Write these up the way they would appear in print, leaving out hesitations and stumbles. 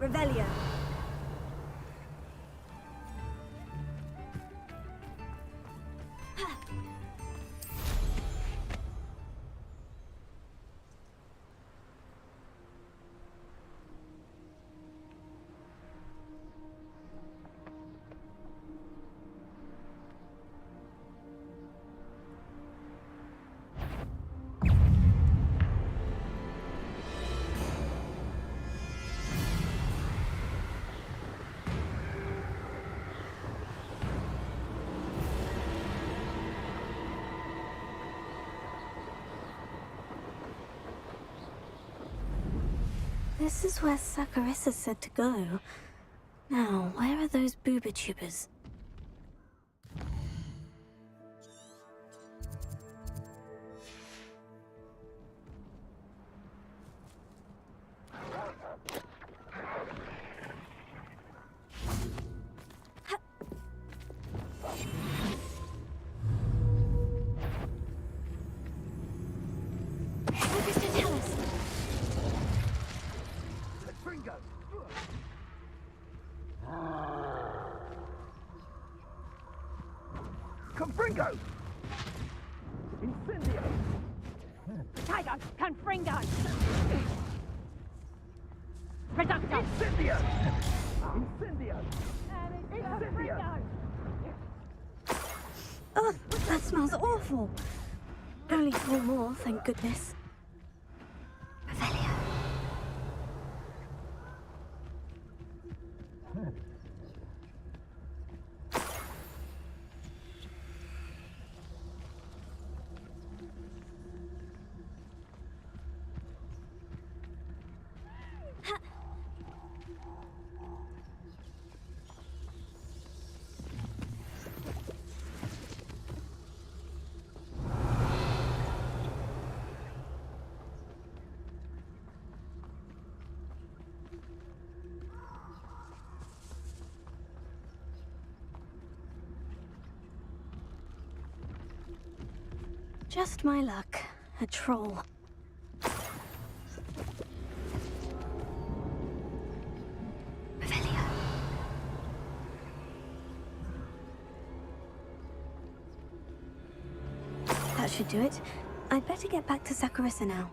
Revelio. This is where Saccharissa said to go. Now, where are those booba tubers? Confringo! Incendio! Tiger, Confringo! Reducto! Incendio! Incendio! Incendio! Oh, that smells awful. Only 4 more, thank goodness. Revelio. Just my luck. A troll. Revelio. That should do it. I'd better get back to Saccharissa now.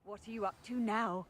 What are you up to now?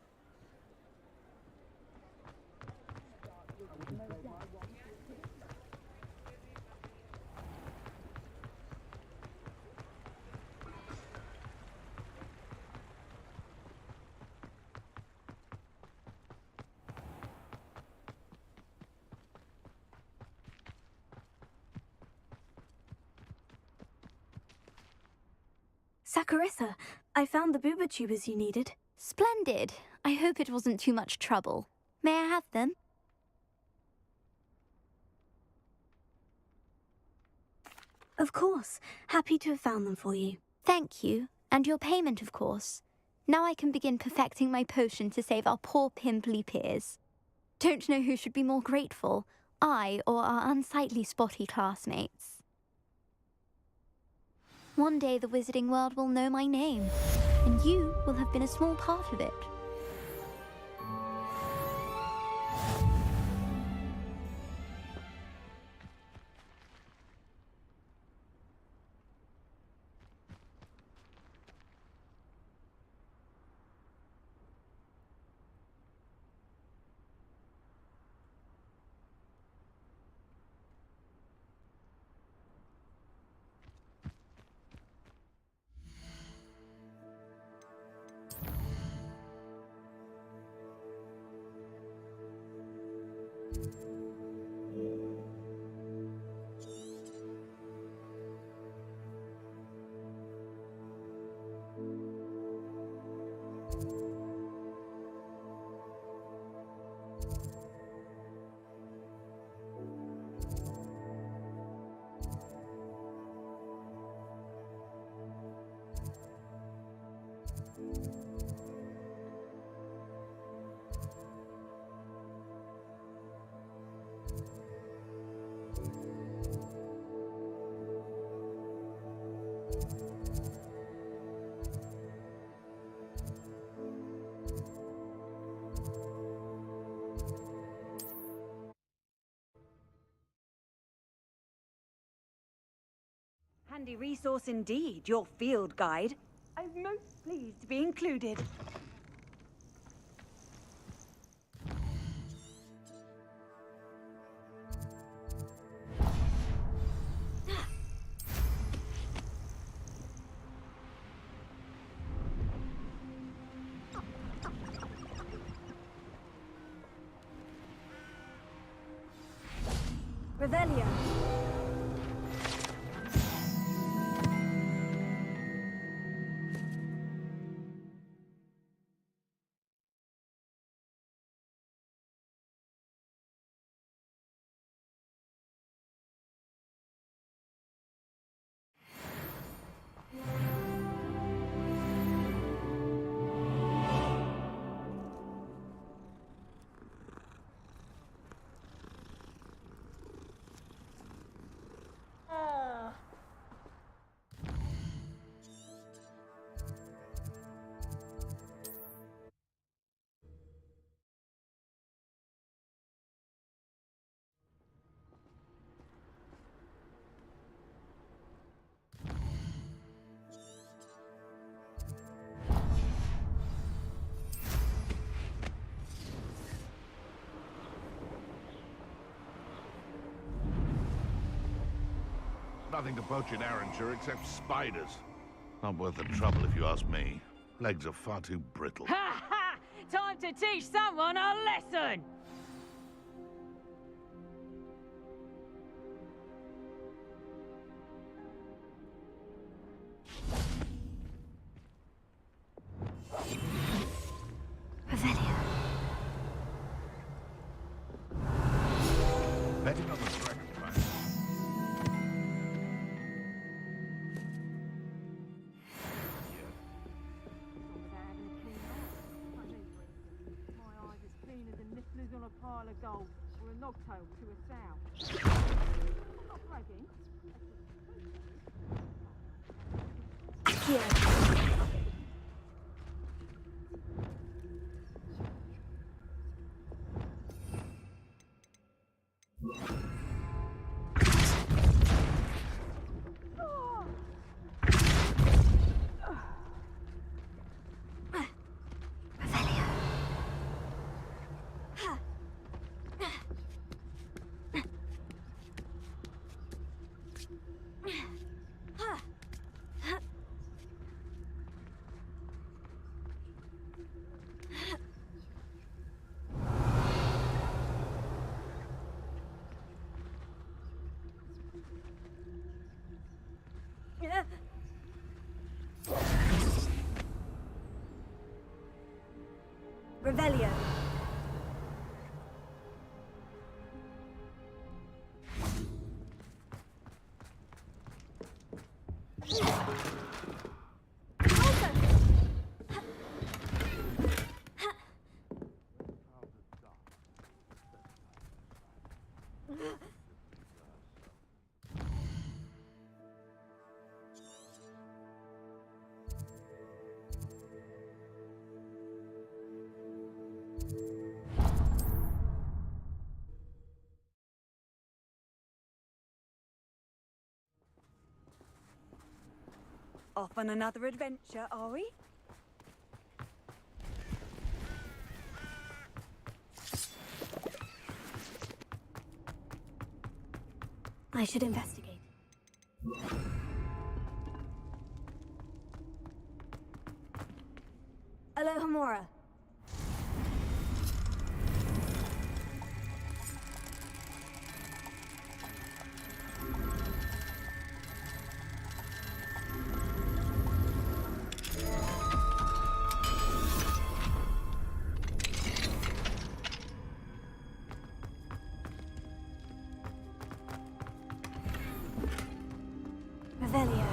Saccharissa, I found the booba tubers you needed. Splendid. I hope it wasn't too much trouble. May I have them? Of course. Happy to have found them for you. Thank you. And your payment, of course. Now I can begin perfecting my potion to save our poor pimply peers. Don't know who should be more grateful, I or our unsightly spotty classmates. One day the wizarding world will know my name, and you will have been a small part of it. Handy resource indeed, your field guide. I'm most pleased to be included. Revelio. Nothing to poach in Arranshire except spiders. Not worth the trouble if you ask me. Legs are far too brittle. Ha ha! Time to teach someone a lesson! Revelio. Betting on the dragon fire. My eyes as clean as a nipples on a pile of gold, or a nogtail to a sow. I'm not bragging. Revelio. Revelio. Off on another adventure, are we? I should investigate. Alohomora. Revelio.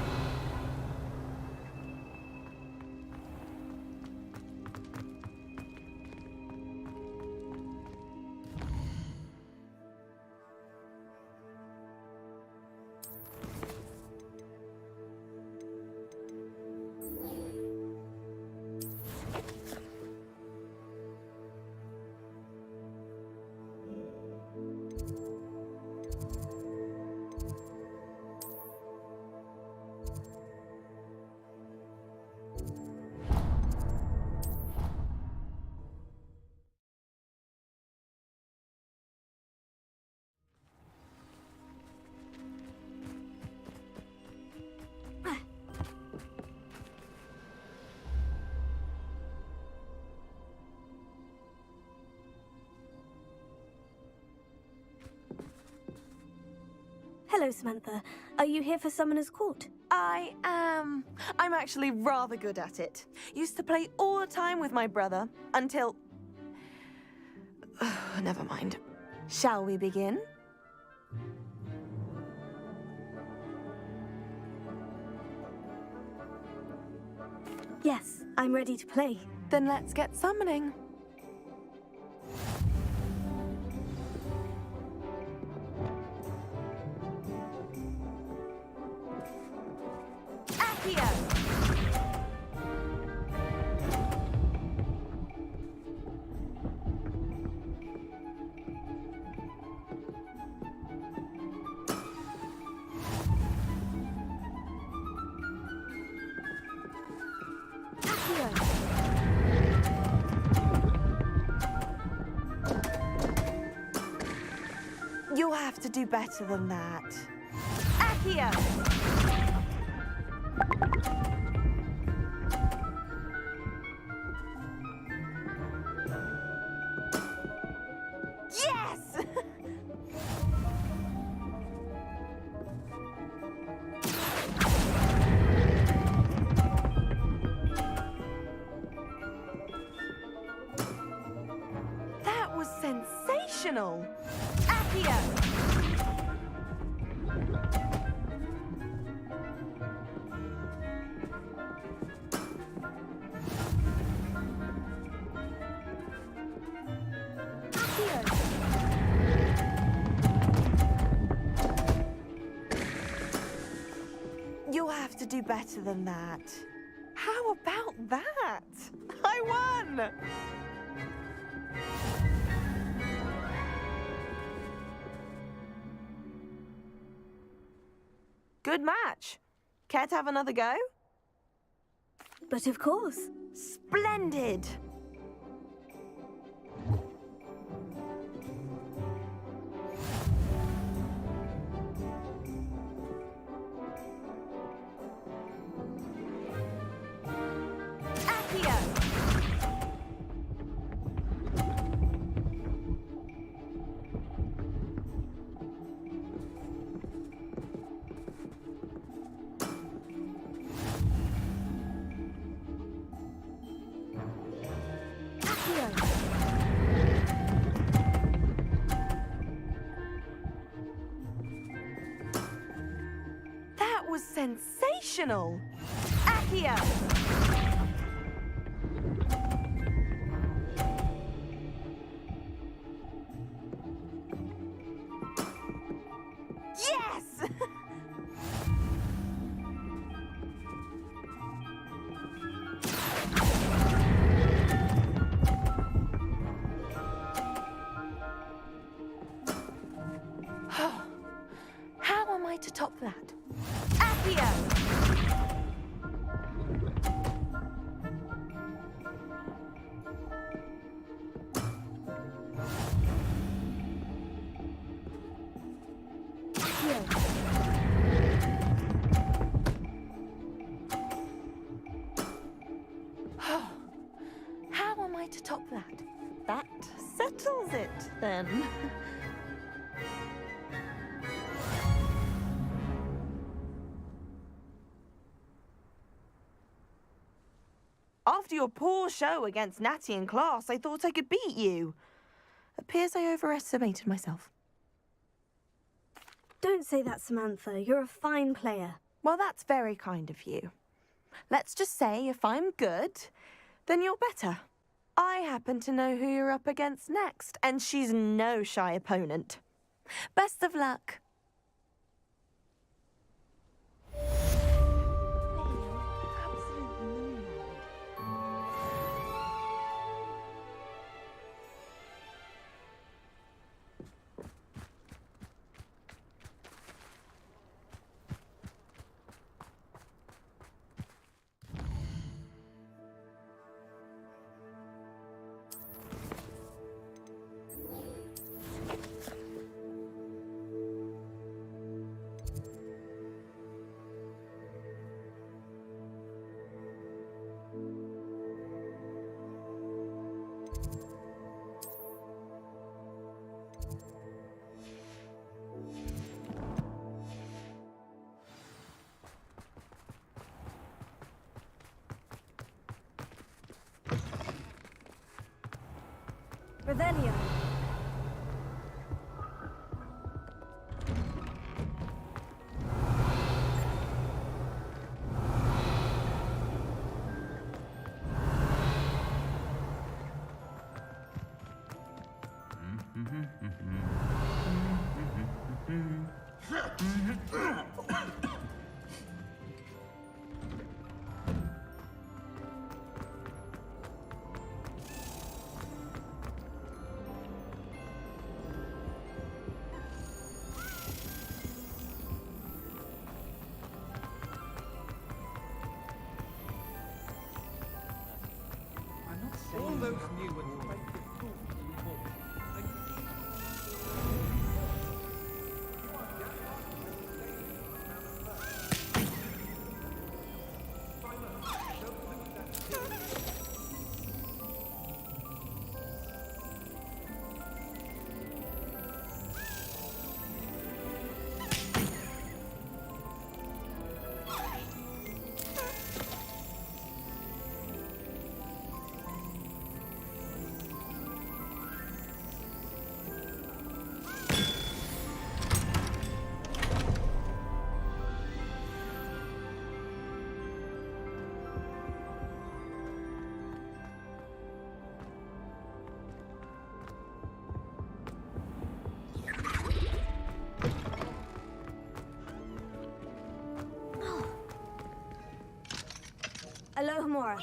Hello, Samantha. Are you here for Summoner's Court? I am. I'm actually rather good at it. Used to play all the time with my brother until... Never mind. Shall we begin? Yes, I'm ready to play. Then let's get summoning. Accio! You'll have to do better than that. Accio! Yes! That was sensational! Accio! You'll have to do better than that. How about that? I won! Good match. Care to have another go? But of course. Splendid! Accio! That was sensational! Accio! Yes! How am I to top that? Accio! How am I to top that? That settles it, then. After your poor show against Natty in class, I thought I could beat you. Appears I overestimated myself. Don't say that, Samantha. You're a fine player. Well, that's very kind of you. Let's just say if I'm good, then you're better. I happen to know who you're up against next, and she's no shy opponent. Best of luck. Revelio. All those new ones make it cool. Alohomora.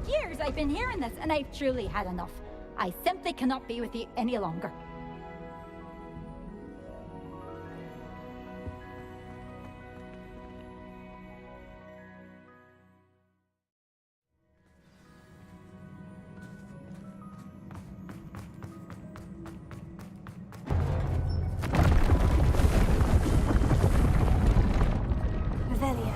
Years I've been hearing this, and I've truly had enough. I simply cannot be with you any longer. Revelio.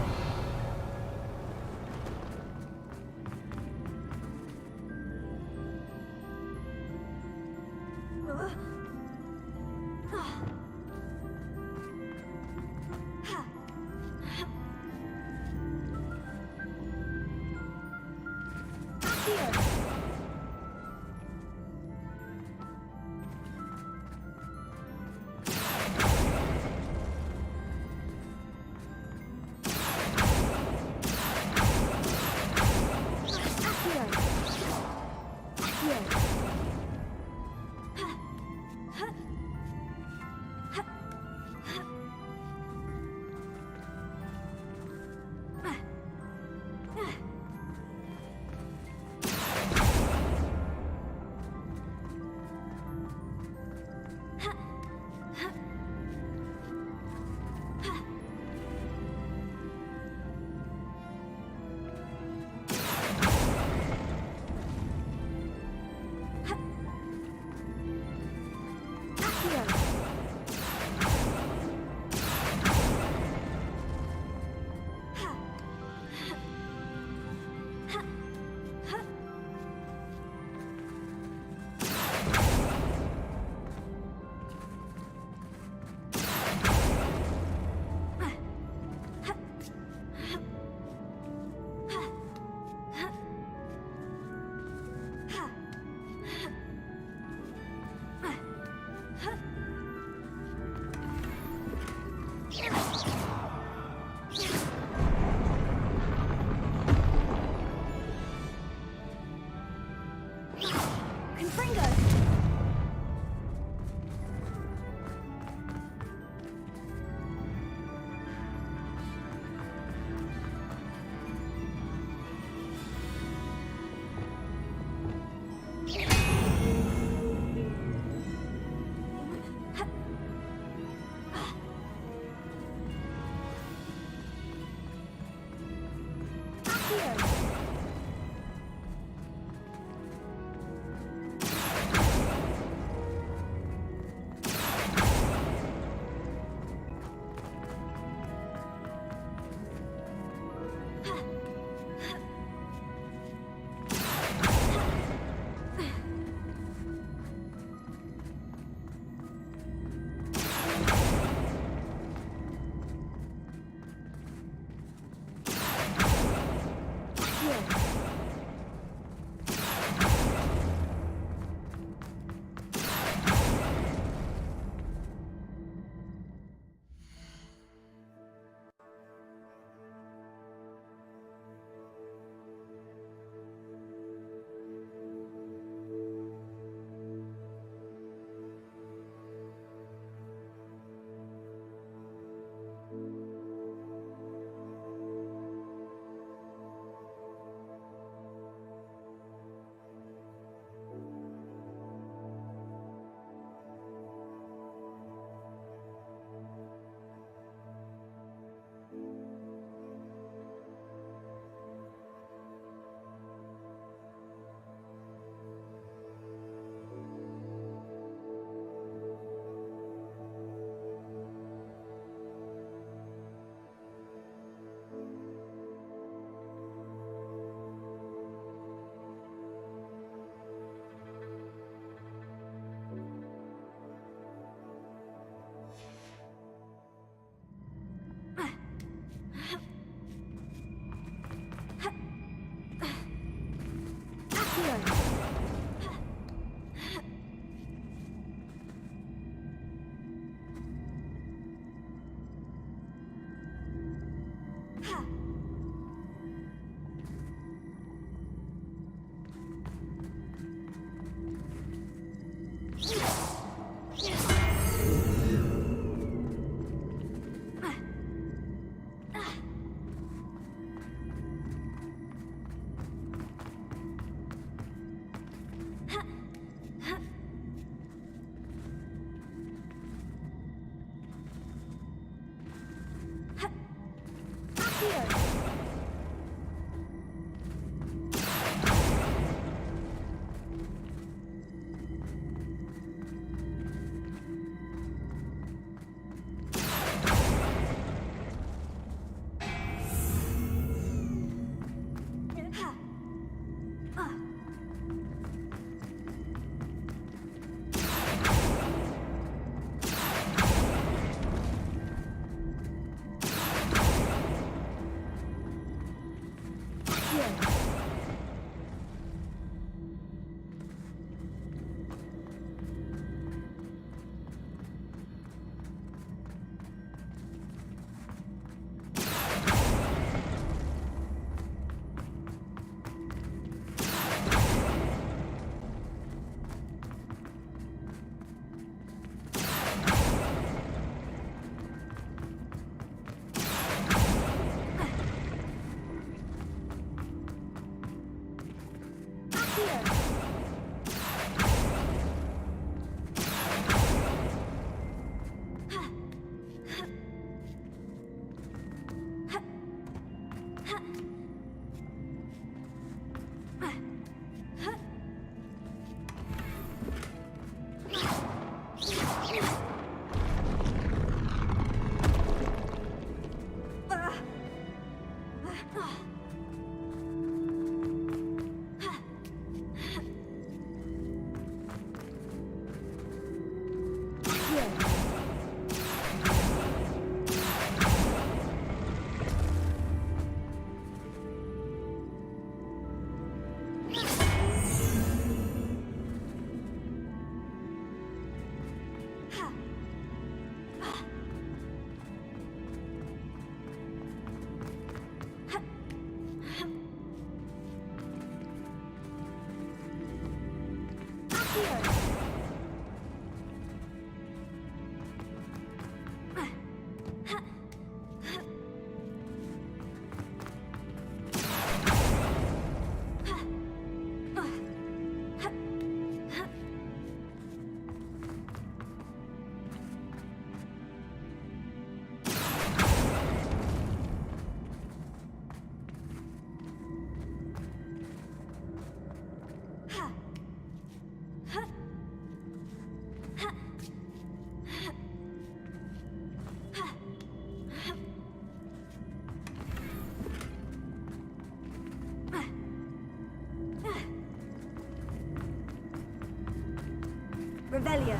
Revelio.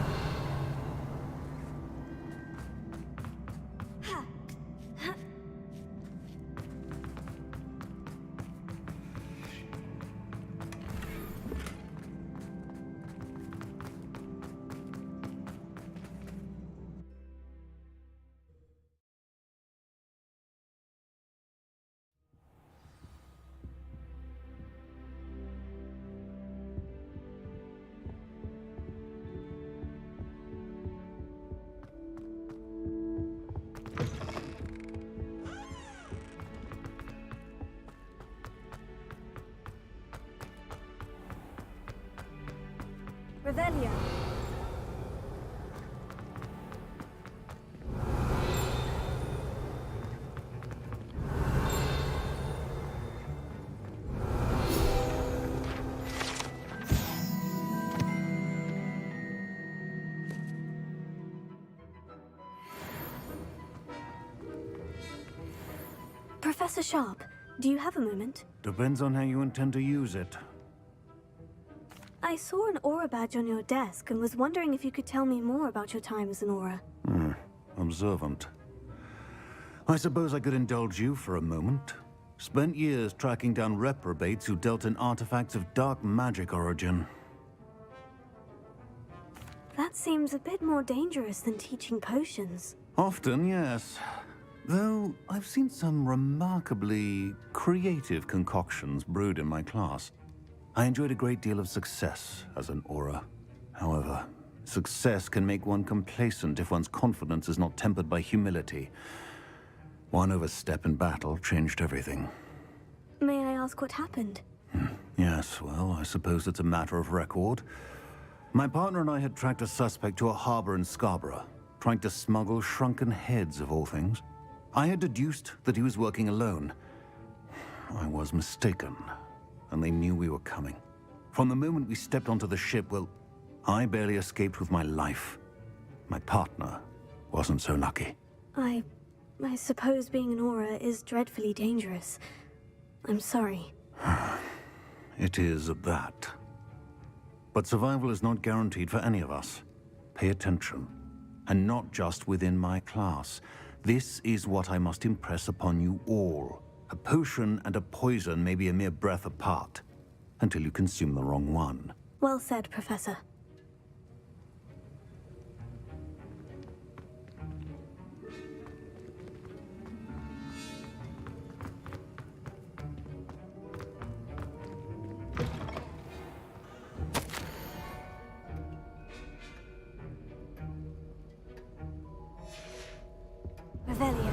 Ha. Ha. Revelio. Professor Sharp, do you have a moment? Depends on how you intend to use it. I saw an aura badge on your desk and was wondering if you could tell me more about your time as an aura. Observant. I suppose I could indulge you for a moment. Spent years tracking down reprobates who dealt in artifacts of dark magic origin. That seems a bit more dangerous than teaching potions. Often, yes. Though I've seen some remarkably creative concoctions brewed in my class. I enjoyed a great deal of success as an aura. However, success can make one complacent if one's confidence is not tempered by humility. One overstep in battle changed everything. May I ask what happened? Yes, well, I suppose it's a matter of record. My partner and I had tracked a suspect to a harbor in Scarborough, trying to smuggle shrunken heads of all things. I had deduced that he was working alone. I was mistaken, and they knew we were coming. From the moment we stepped onto the ship, well, I barely escaped with my life. My partner wasn't so lucky. I suppose being an aura is dreadfully dangerous. I'm sorry. It is at that. But survival is not guaranteed for any of us. Pay attention. And not just within my class. This is what I must impress upon you all. A potion and a poison may be a mere breath apart, until you consume the wrong one. Well said, Professor. Revelio.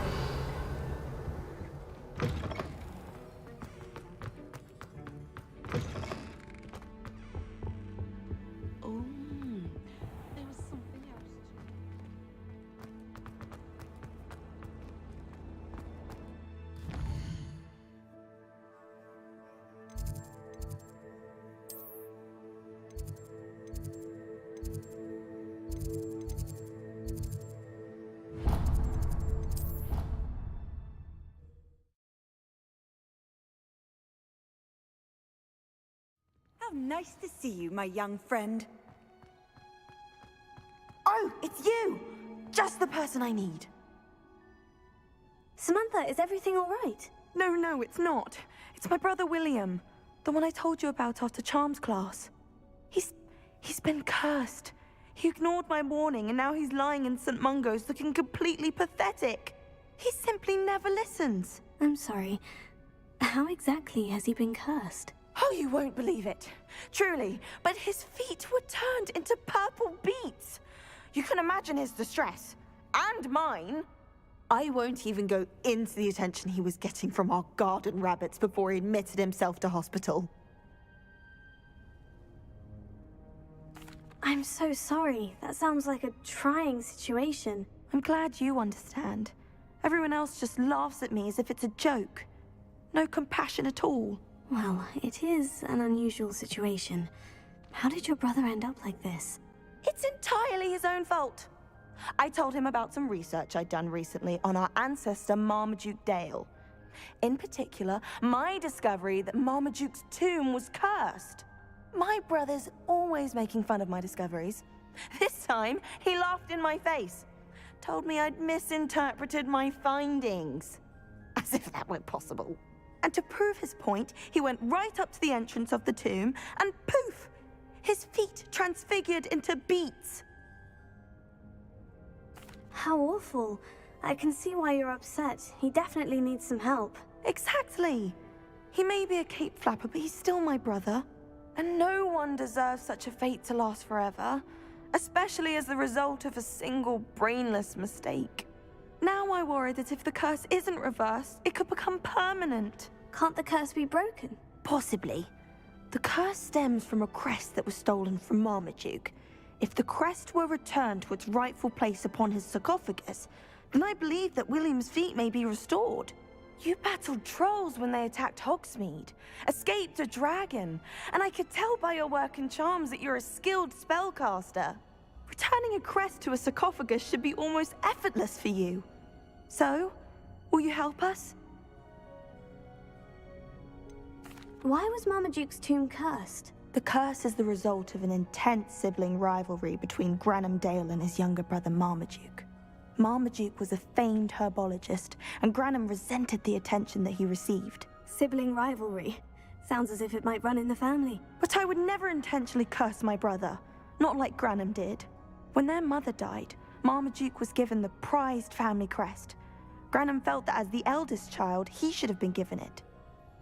Oh, there was something else How nice to see you, my young friend. Oh, it's you! Just the person I need. Samantha, is everything all right? No, it's not. It's my brother William. The one I told you about after Charms class. He's been cursed. He ignored my warning and now he's lying in St. Mungo's looking completely pathetic. He simply never listens. I'm sorry. How exactly has he been cursed? Oh, you won't believe it. Truly, but his feet were turned into purple beets. You can imagine his distress. And mine. I won't even go into the attention he was getting from our garden rabbits before he admitted himself to hospital. I'm so sorry. That sounds like a trying situation. I'm glad you understand. Everyone else just laughs at me as if it's a joke. No compassion at all. Well, it is an unusual situation. How did your brother end up like this? It's entirely his own fault. I told him about some research I'd done recently on our ancestor Marmaduke Dale. In particular, my discovery that Marmaduke's tomb was cursed. My brother's always making fun of my discoveries. This time, he laughed in my face. Told me I'd misinterpreted my findings. As if that were possible. And to prove his point, he went right up to the entrance of the tomb and poof! His feet transfigured into beets. How awful. I can see why you're upset. He definitely needs some help. Exactly. He may be a cape flapper, but he's still my brother. And no one deserves such a fate to last forever, especially as the result of a single brainless mistake. Now I worry that if the curse isn't reversed, it could become permanent. Can't the curse be broken? Possibly. The curse stems from a crest that was stolen from Marmaduke. If the crest were returned to its rightful place upon his sarcophagus, then I believe that William's feet may be restored. You battled trolls when they attacked Hogsmeade, escaped a dragon, and I could tell by your work and charms that you're a skilled spellcaster. Returning a crest to a sarcophagus should be almost effortless for you. So, will you help us? Why was Marmaduke's tomb cursed? The curse is the result of an intense sibling rivalry between Granham Dale and his younger brother Marmaduke. Marmaduke was a famed herbologist, and Granham resented the attention that he received. Sibling rivalry. Sounds as if it might run in the family. But I would never intentionally curse my brother, not like Granham did. When their mother died, Marmaduke was given the prized family crest. Granham felt that as the eldest child, he should have been given it.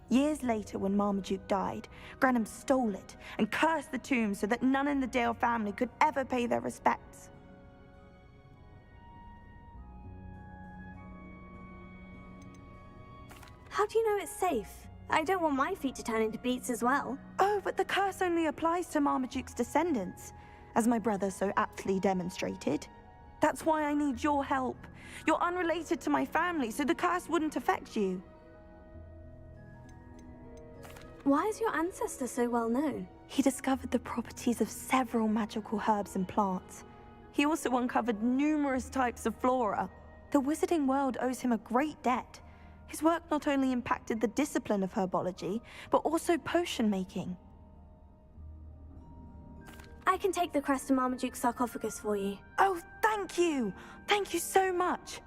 Years later, when Marmaduke died, Granham stole it and cursed the tomb so that none in the Dale family could ever pay their respects. How do you know it's safe? I don't want my feet to turn into beets as well. Oh, but the curse only applies to Marmaduke's descendants, as my brother so aptly demonstrated. That's why I need your help. You're unrelated to my family, so the curse wouldn't affect you. Why is your ancestor so well known? He discovered the properties of several magical herbs and plants. He also uncovered numerous types of flora. The wizarding world owes him a great debt. His work not only impacted the discipline of herbology, but also potion making. I can take the crest to Marmaduke's sarcophagus for you. Oh, thank you! Thank you so much!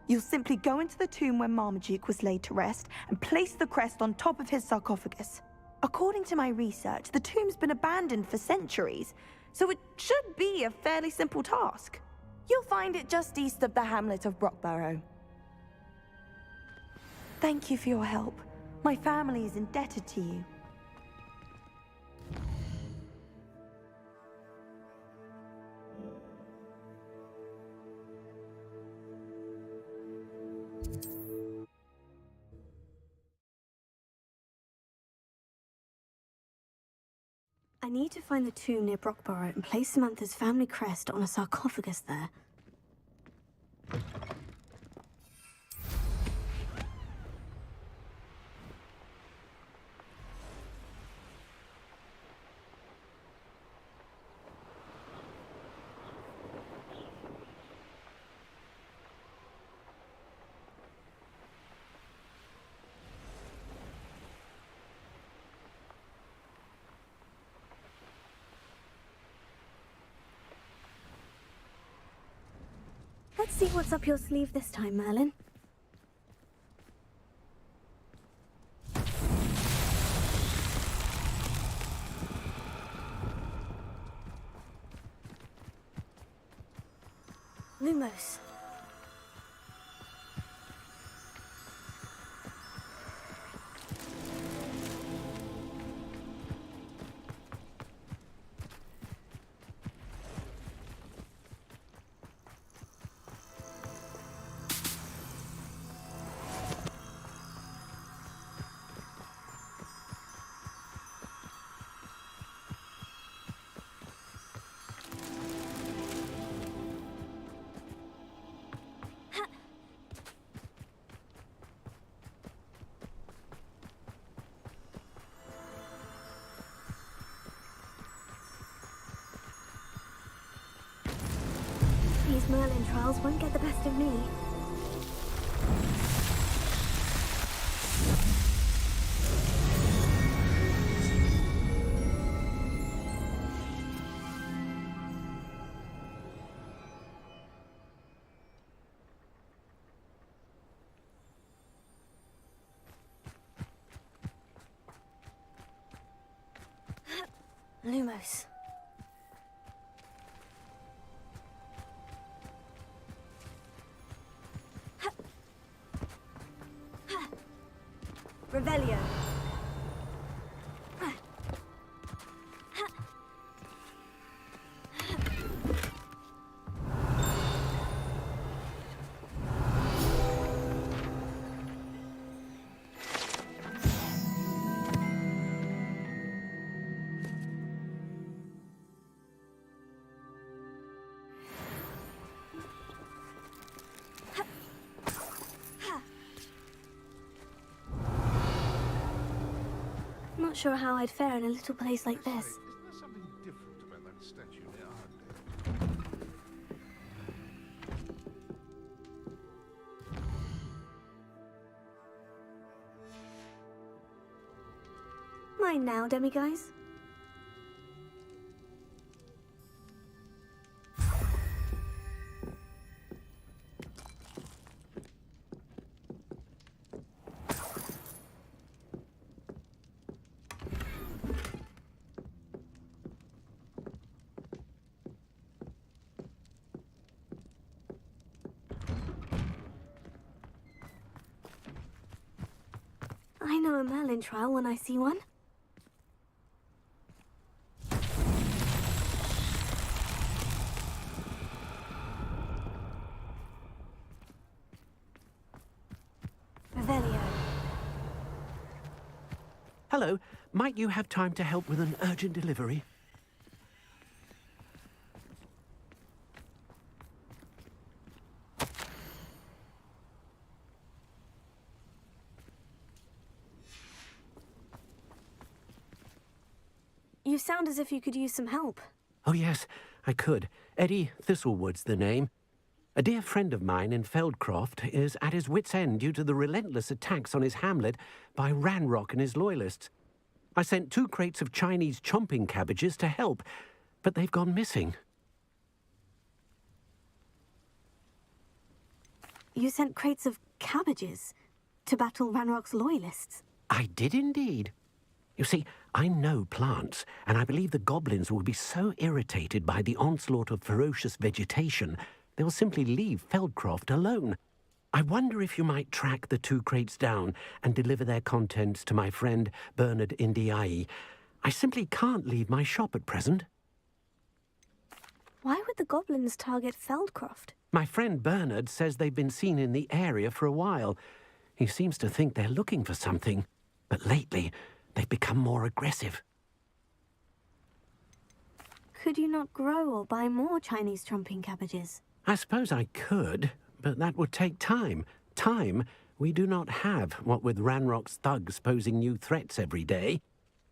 You'll simply go into the tomb where Marmaduke was laid to rest and place the crest on top of his sarcophagus. According to my research, the tomb's been abandoned for centuries, so it should be a fairly simple task. You'll find it just east of the hamlet of Brockborough. Thank you for your help. My family is indebted to you. I need to find the tomb near Brockborough and place Samantha's family crest on a sarcophagus there. Let's see what's up your sleeve this time, Merlin. Lumos. These Merlin trials won't get the best of me. Lumos. Revelio. Not sure how I'd fare in a little place like this. Isn't there something different about that statue near Arndale? Mine now, demiguise. I know a Merlin trial when I see one. Revelio. Hello, might you have time to help with an urgent delivery? You sound as if you could use some help. Oh yes, I could. Eddie Thistlewood's the name. A dear friend of mine in Feldcroft is at his wit's end due to the relentless attacks on his hamlet by Ranrock and his loyalists. I sent 2 crates of Chinese chomping cabbages to help, but they've gone missing. You sent crates of cabbages to battle Ranrock's loyalists. I did indeed. You see, I know plants, and I believe the goblins will be so irritated by the onslaught of ferocious vegetation, they will simply leave Feldcroft alone. I wonder if you might track the 2 crates down and deliver their contents to my friend Bernard Indiai. I simply can't leave my shop at present. Why would the goblins target Feldcroft? My friend Bernard says they've been seen in the area for a while. He seems to think they're looking for something, but lately they've become more aggressive. Could you not grow or buy more Chinese chomping cabbages? I suppose I could, but that would take time. Time we do not have, what with Ranrock's thugs posing new threats every day.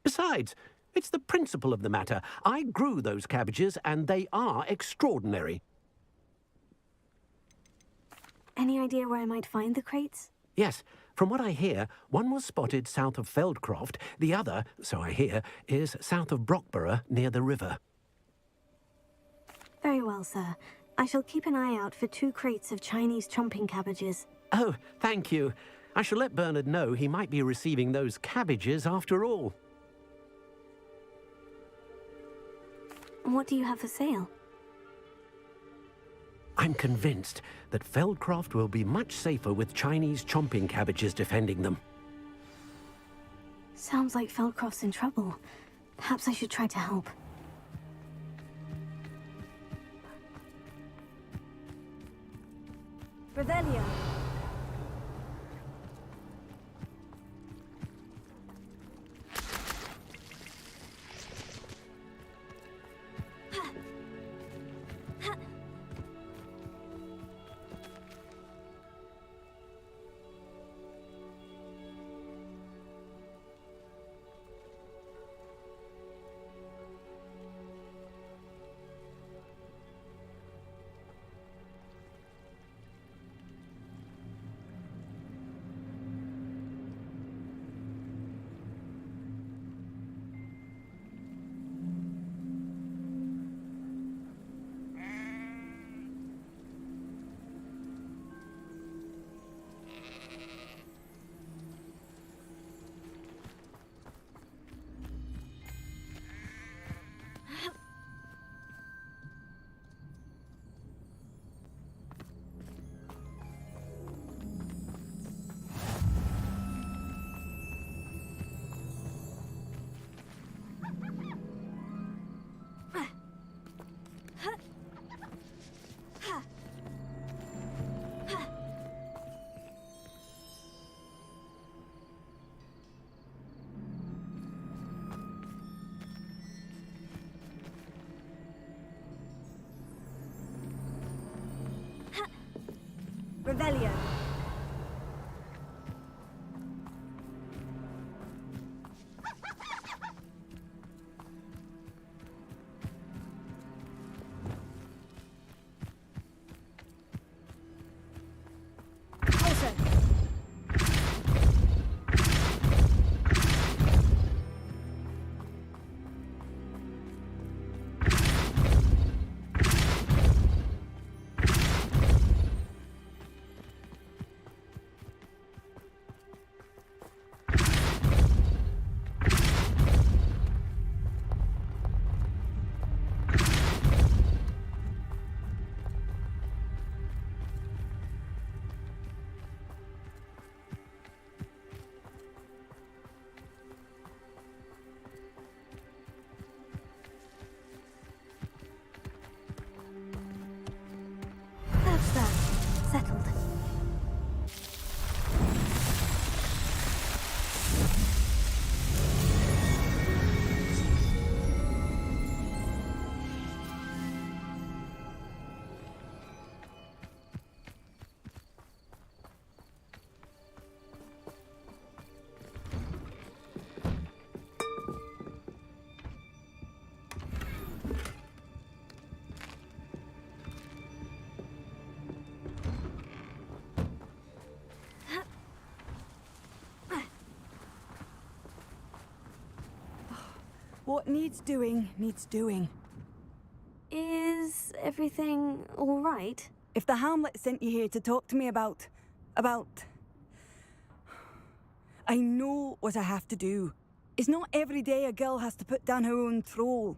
Besides, it's the principle of the matter. I grew those cabbages, and they are extraordinary. Any idea where I might find the crates? Yes, from what I hear, one was spotted south of Feldcroft, the other, so I hear, is south of Brockborough near the river. Very well, sir. I shall keep an eye out for 2 crates of Chinese chomping cabbages. Oh, thank you. I shall let Bernard know he might be receiving those cabbages after all. What do you have for sale? I'm convinced that Feldcroft will be much safer with Chinese chomping cabbages defending them. Sounds like Feldcroft's in trouble. Perhaps I should try to help. Revelio. Revelio. That's that. Settled. What needs doing, needs doing. Is everything all right? If the Hamlet sent you here to talk to me about... I know what I have to do. It's not every day a girl has to put down her own troll.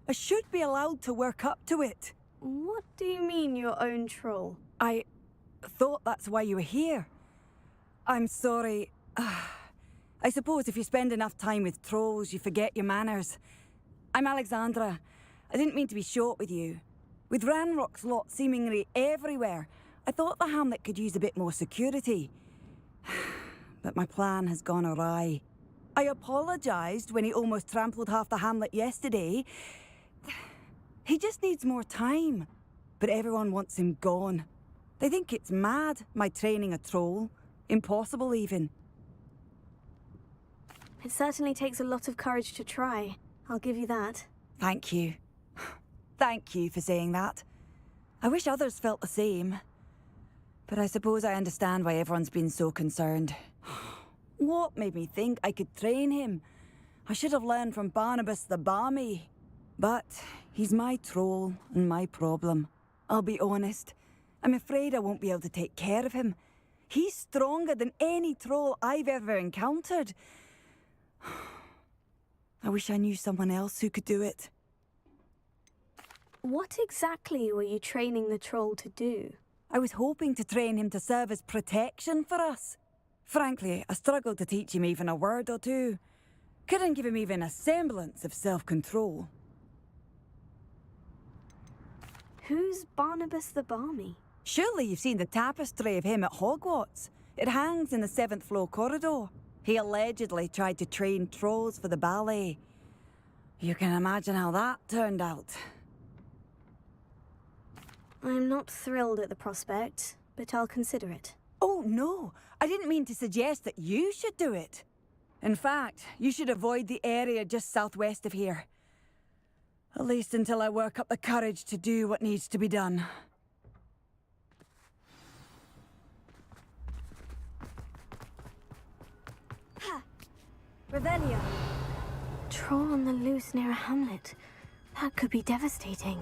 I should be allowed to work up to it. What do you mean, your own troll? I thought that's why you were here. I'm sorry. I suppose if you spend enough time with trolls, you forget your manners. I'm Alexandra. I didn't mean to be short with you. With Ranrock's lot seemingly everywhere, I thought the Hamlet could use a bit more security. But my plan has gone awry. I apologised when he almost trampled half the Hamlet yesterday. He just needs more time. But everyone wants him gone. They think it's mad, my training a troll. Impossible, even. It certainly takes a lot of courage to try. I'll give you that. Thank you. Thank you for saying that. I wish others felt the same. But I suppose I understand why everyone's been so concerned. What made me think I could train him? I should have learned from Barnabas the Barmy. But he's my troll and my problem. I'll be honest. I'm afraid I won't be able to take care of him. He's stronger than any troll I've ever encountered. I wish I knew someone else who could do it. What exactly were you training the troll to do? I was hoping to train him to serve as protection for us. Frankly, I struggled to teach him even a word or two. Couldn't give him even a semblance of self-control. Who's Barnabas the Barmy? Surely you've seen the tapestry of him at Hogwarts. It hangs in the 7th floor corridor. He allegedly tried to train trolls for the ballet. You can imagine how that turned out. I'm not thrilled at the prospect, but I'll consider it. Oh, no. I didn't mean to suggest that you should do it. In fact, you should avoid the area just southwest of here. At least until I work up the courage to do what needs to be done. Ha! Revelio. Troll on the loose near a hamlet. That could be devastating.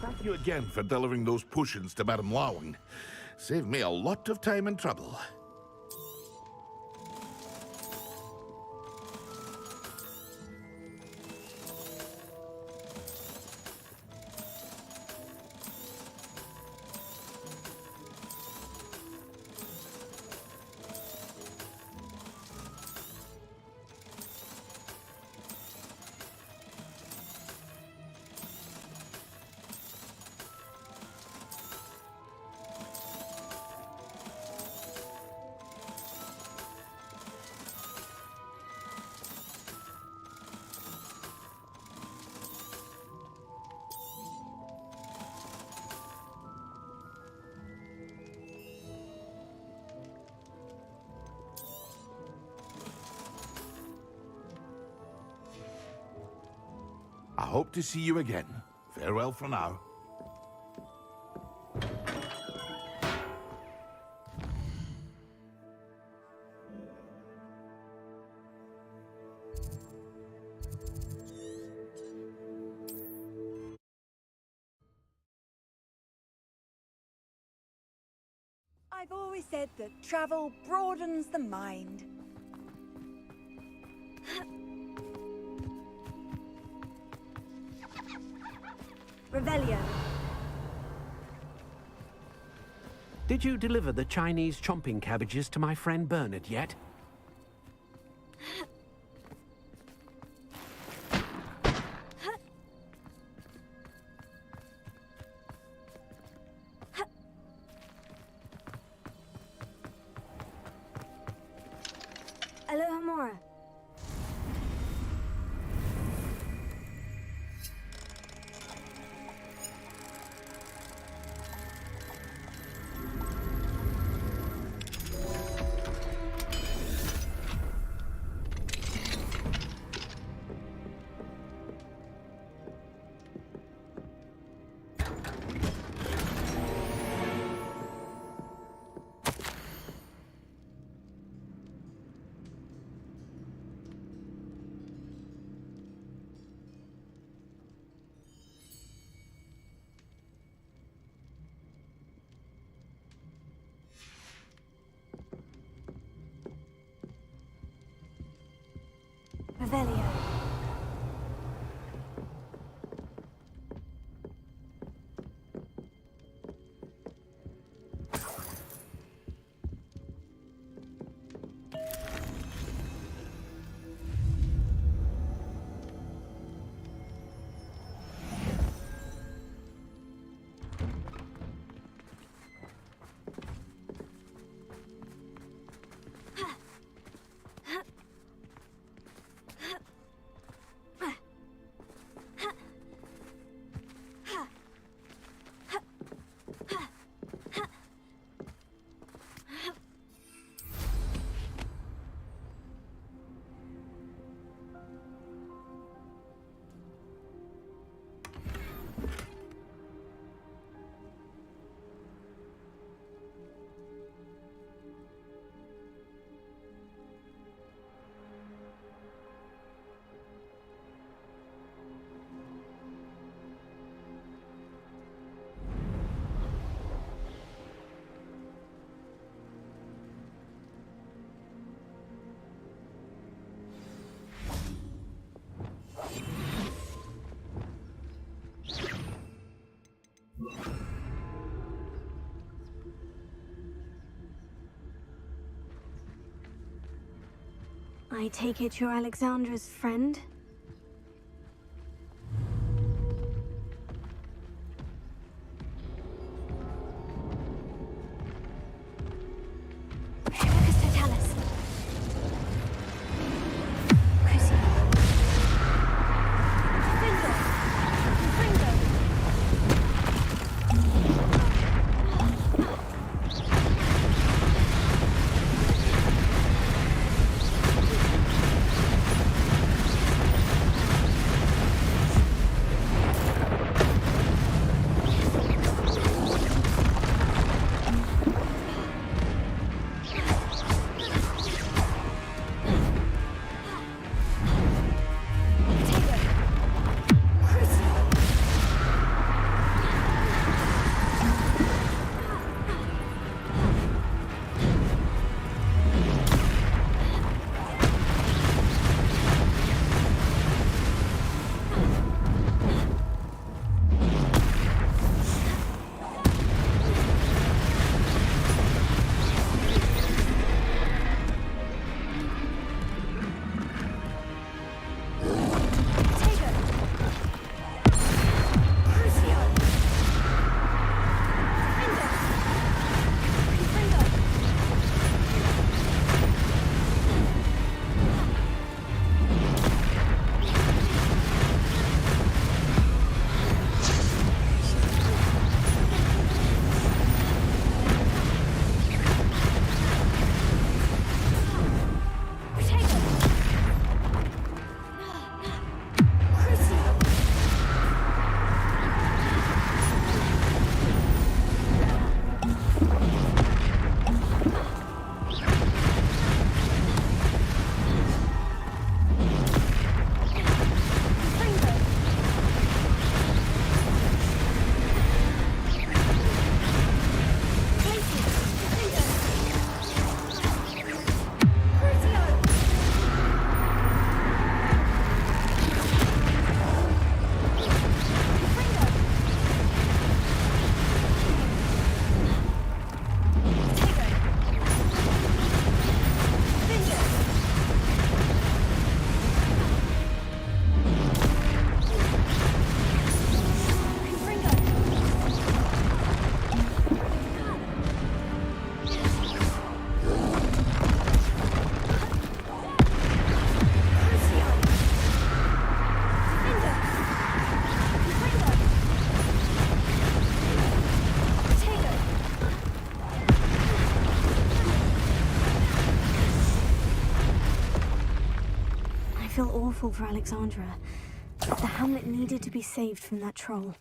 Thank you again for delivering those potions to Madame Lawing. Saved me a lot of time and trouble. hope to see you again. Farewell for now. I've always said that travel broadens the mind. Revelio. Did you deliver the Chinese chomping cabbages to my friend Bernard yet? Aloha Mora. Revelio. I take it you're Alexandra's friend? feel awful for Alexandra. The hamlet needed to be saved from that troll.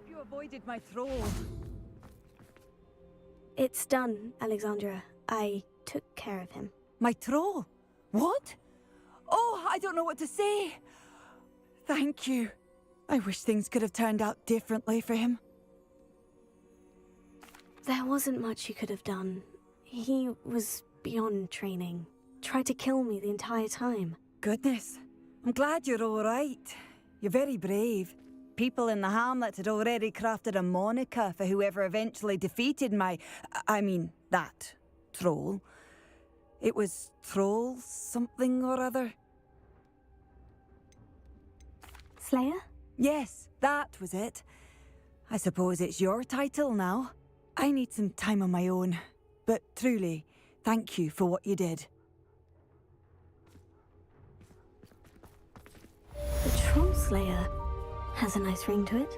You avoided my troll. It's done, Alexandra. I took care of him. My troll? What? Oh, I don't know what to say. Thank you. I wish things could have turned out differently for him. There wasn't much you could have done. He was beyond training. Tried to kill me the entire time. Goodness. I'm glad you're all right. You're very brave. People in the hamlet had already crafted a moniker for whoever eventually defeated that troll. It was Troll something or other. Slayer? Yes, that was it. I suppose it's your title now. I need some time on my own. But truly, thank you for what you did. The Troll Slayer has a nice ring to it.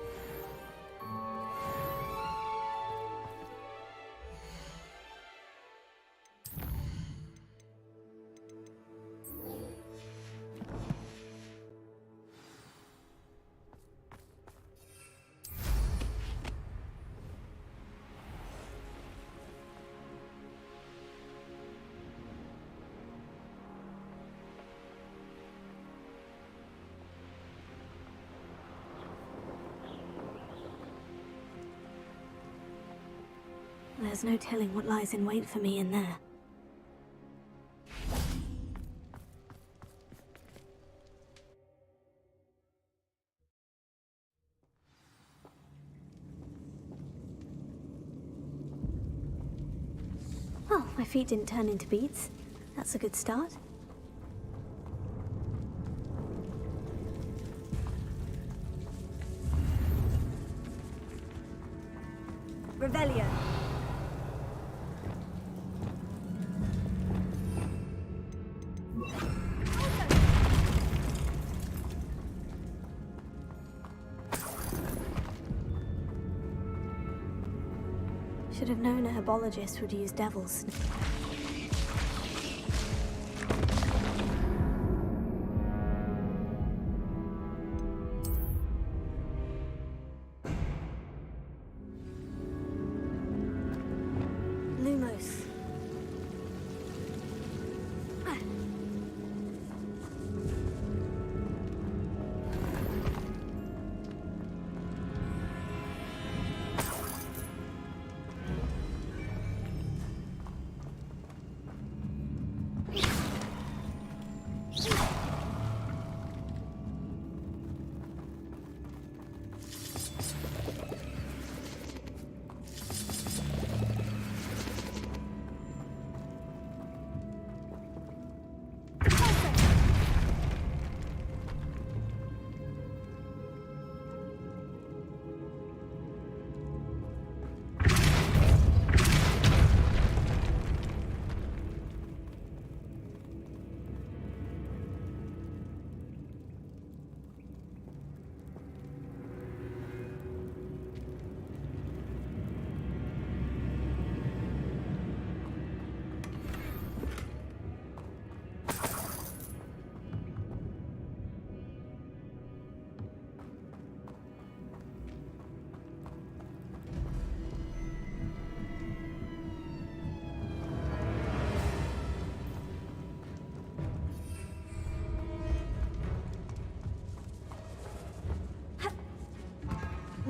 There's no telling what lies in wait for me in there. Well, my feet didn't turn into beads. That's a good start. Revelio. Should have known a herbologist would use devil's. Lumos.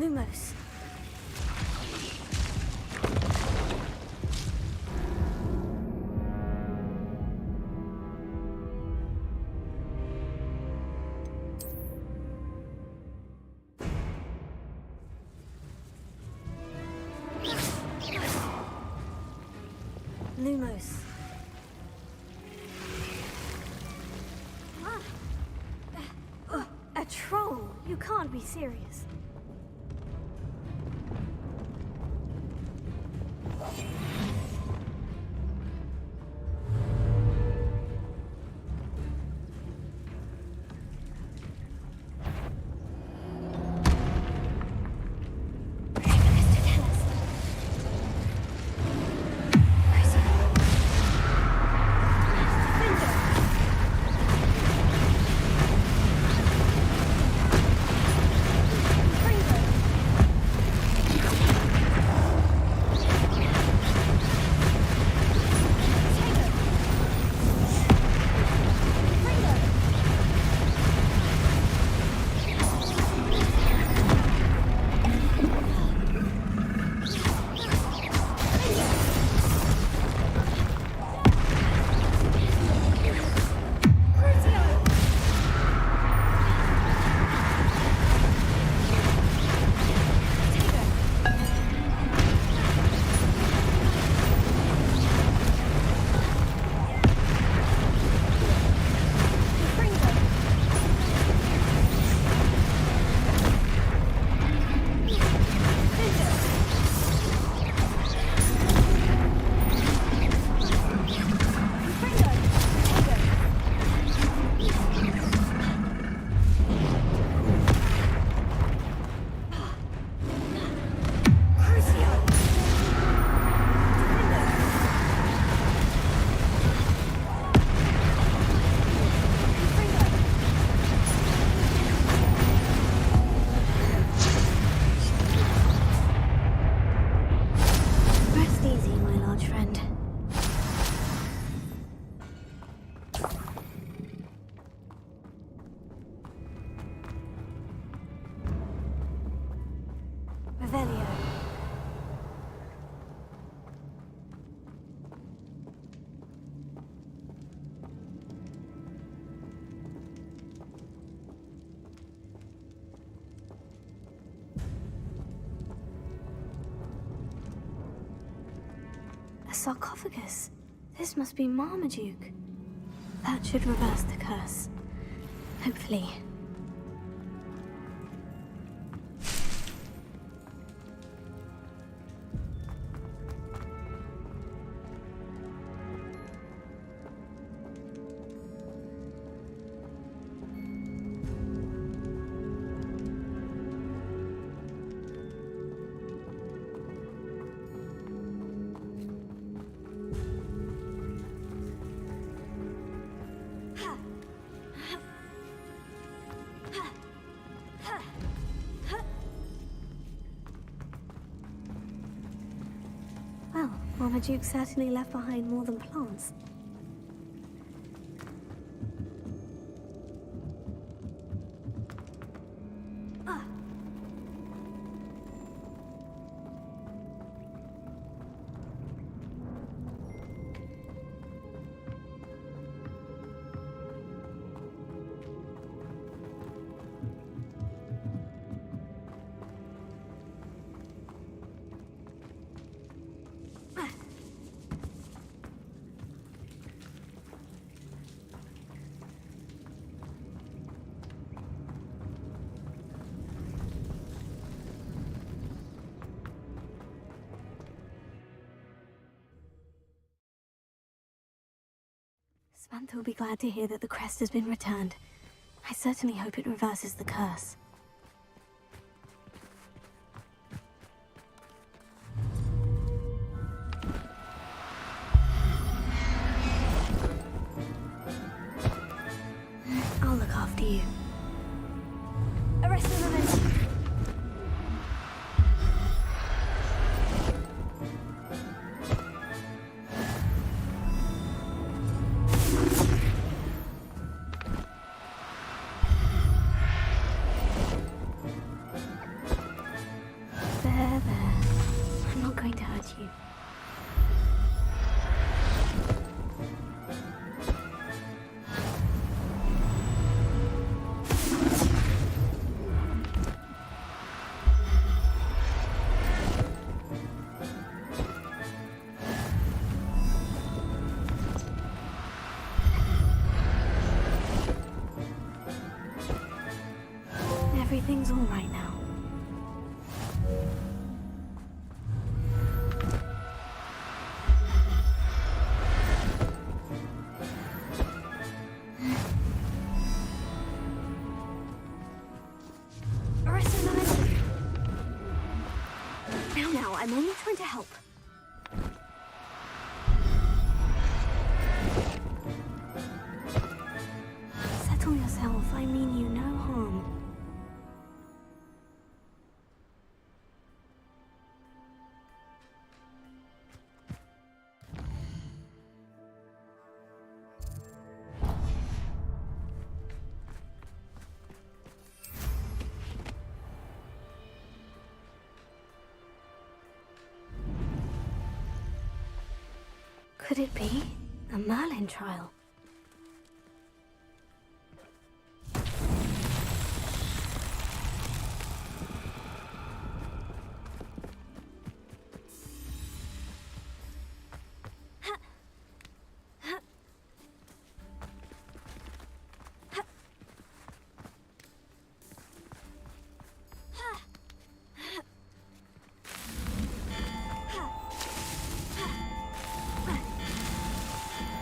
Lumos. Lumos. A troll? You can't be serious. Revelio. A sarcophagus. This must be Marmaduke. That should reverse the curse. Hopefully. Well, Marmaduke certainly left behind more than plants. Samantha will be glad to hear that the crest has been returned. I certainly hope it reverses the curse. I'll look after you. Arrest the momentum. Could it be a Merlin trial?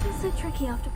It's so tricky after...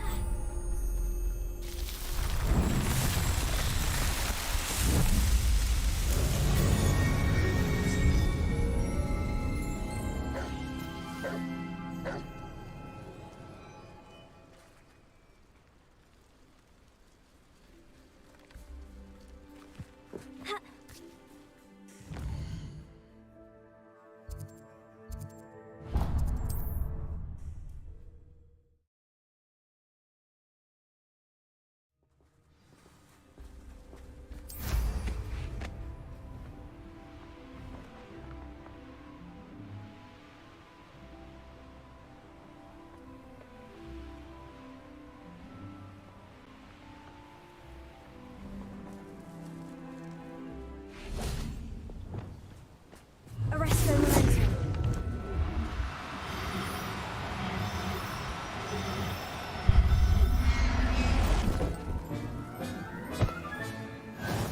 Arresto momentum.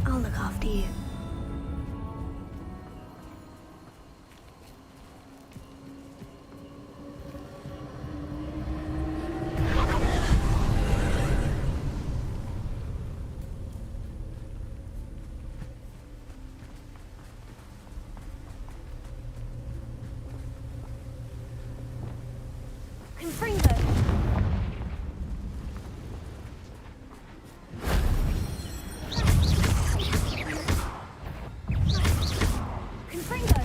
I'll look after you. Confringo! Confringo!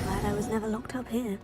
Glad I was never locked up here.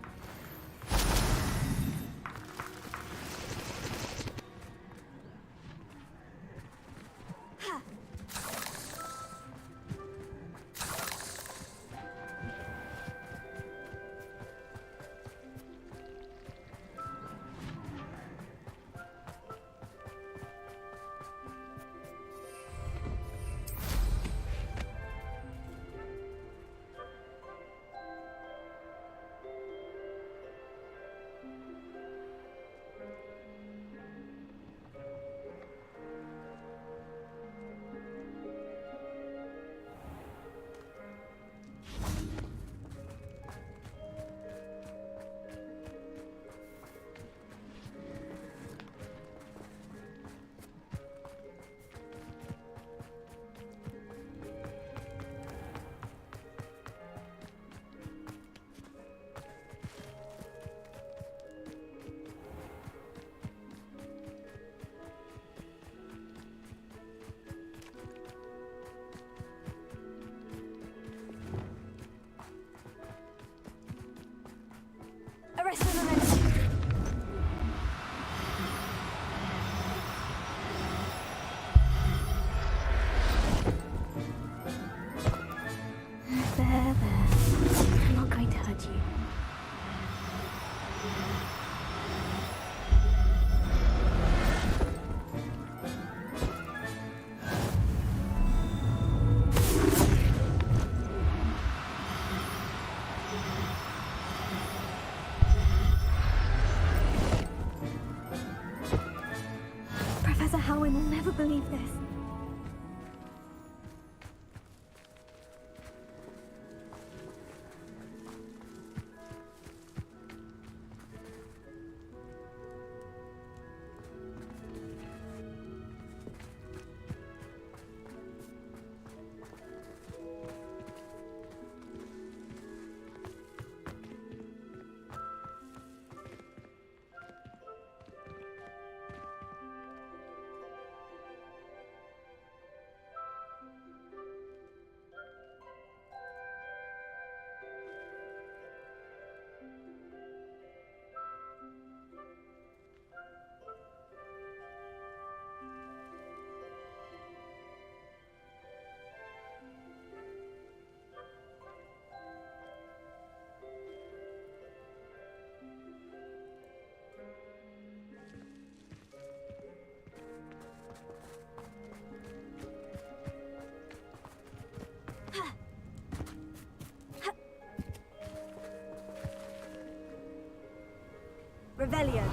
Revelio.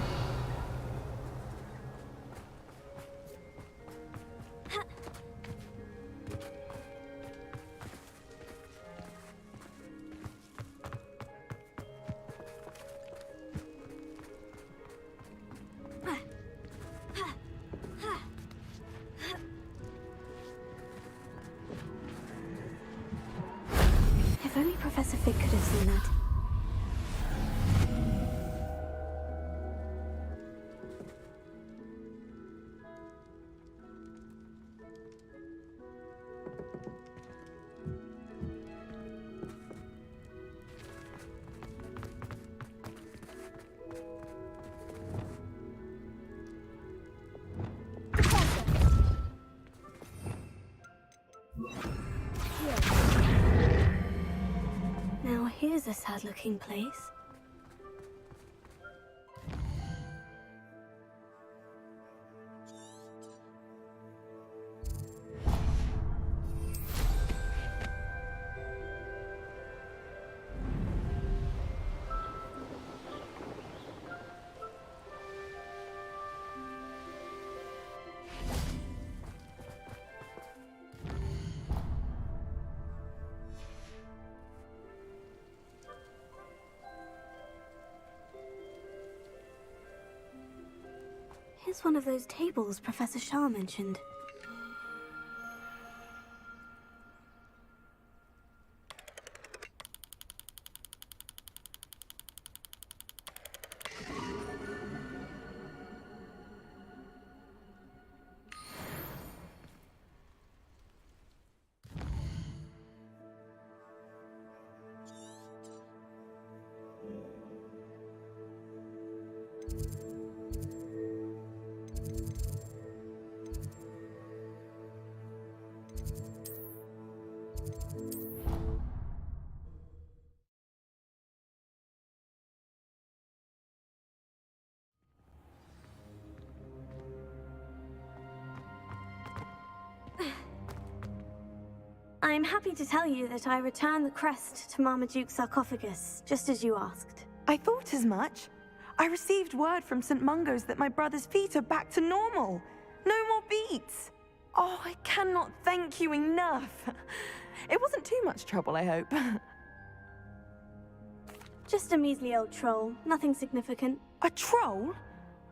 If only Professor Fig could have seen that. Now here's a sad-looking place. Here's one of those tables Professor Shah mentioned. I'm happy to tell you that I returned the crest to Marmaduke's sarcophagus, just as you asked. I thought as much. I received word from St. Mungo's that my brother's feet are back to normal. No more beats. Oh, I cannot thank you enough. It wasn't too much trouble, I hope. Just a measly old troll, nothing significant. A troll?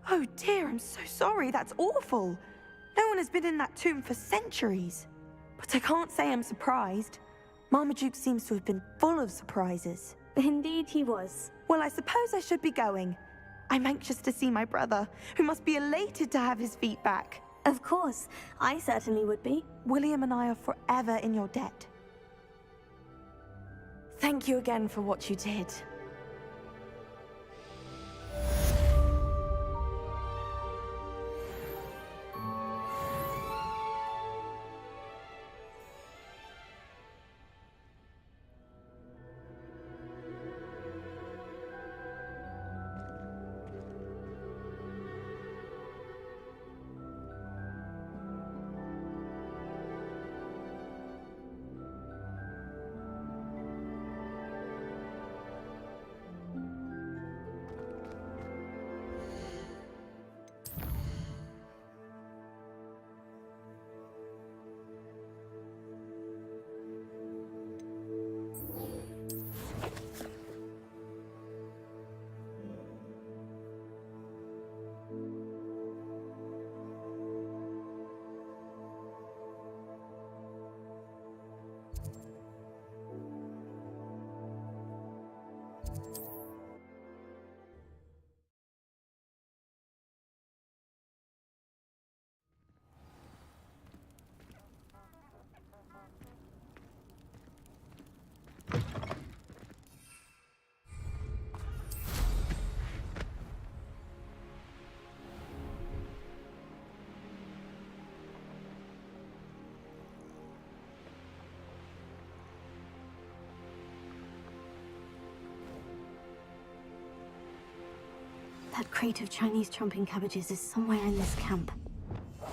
Oh dear, I'm so sorry, that's awful. No one has been in that tomb for centuries. But I can't say I'm surprised. Marmaduke seems to have been full of surprises. Indeed he was. Well, I suppose I should be going. I'm anxious to see my brother, who must be elated to have his feet back. Of course, I certainly would be. William and I are forever in your debt. Thank you again for what you did. That crate of Chinese chomping cabbages is somewhere in this camp. I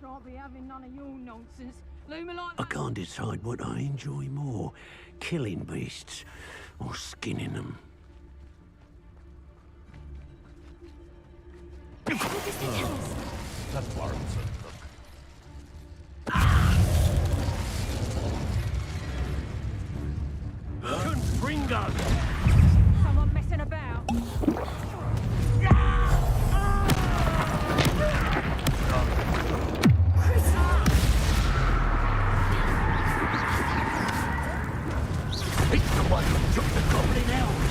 can't be having none of your nonsense. Leave me like I that. can't decide what I enjoy more, killing beasts or skinning them. What does that tell us? That warrants a look. Confringo! Someone messing about. It's the one who took the goblin elf.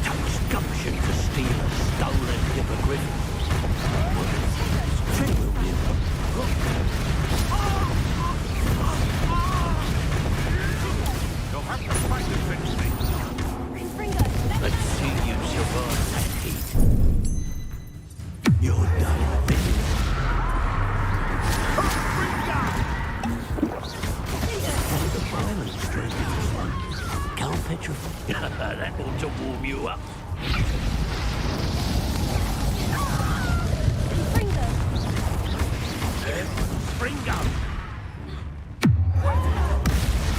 Touch gumption to steal a stolen hippogriff. You'll have to fight to finish me. Let's see you survive that heat. You're done, Vinny. The violence stroke in this one. Can't petrify. That ought to warm you up. Fringo!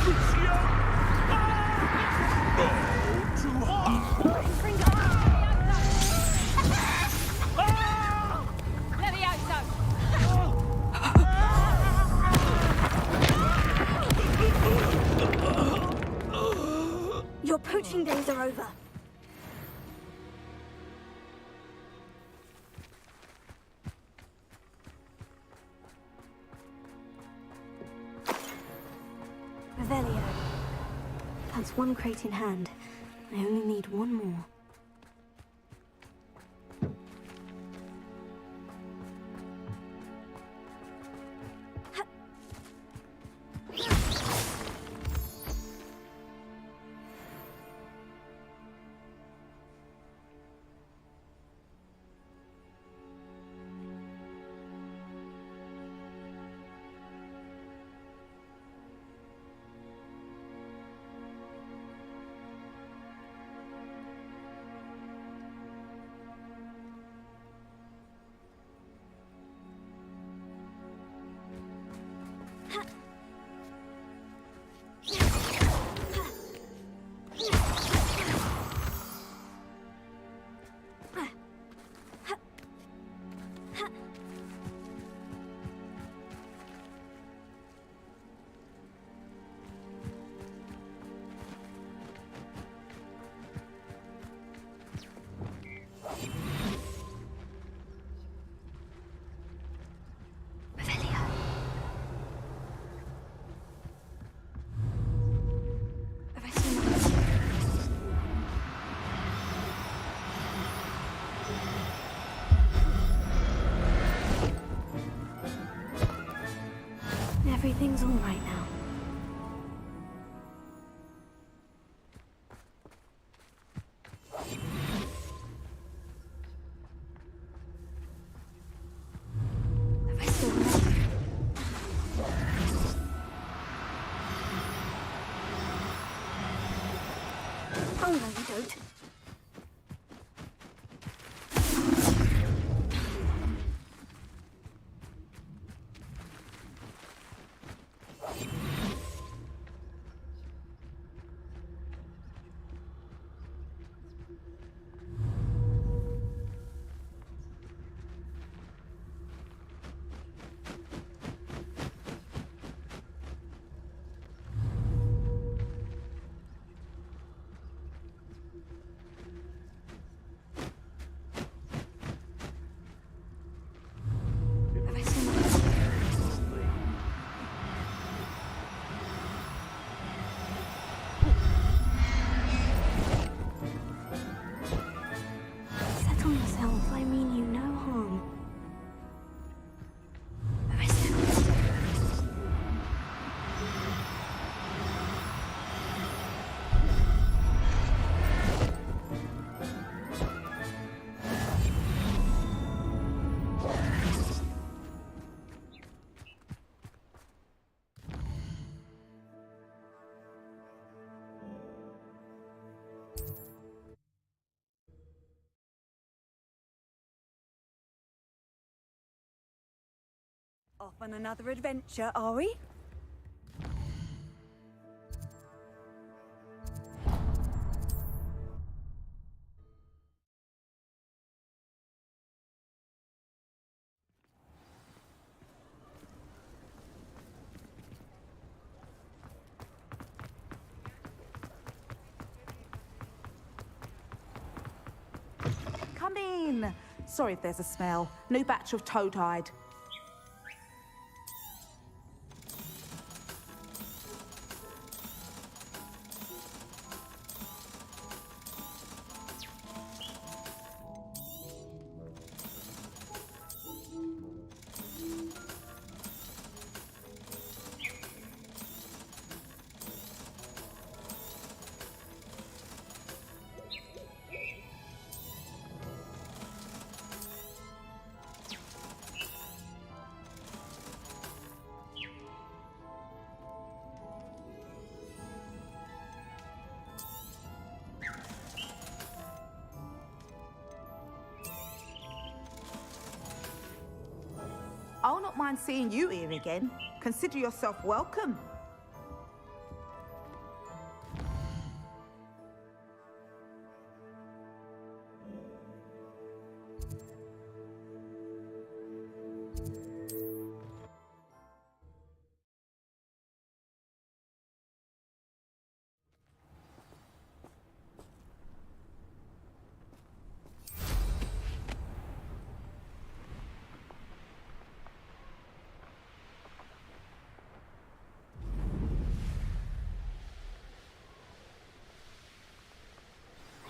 Lucio! Oh, too hot! Levioso! Your poaching days are over. Revelio. That's one crate in hand. I only need one more. Everything's all right now. The rest of them. Oh no, you don't. Settle yourself, I mean you no harm. Off on another adventure, are we? Sorry if there's a smell. New batch of toad hide. I'll not mind seeing you here again. Consider yourself welcome.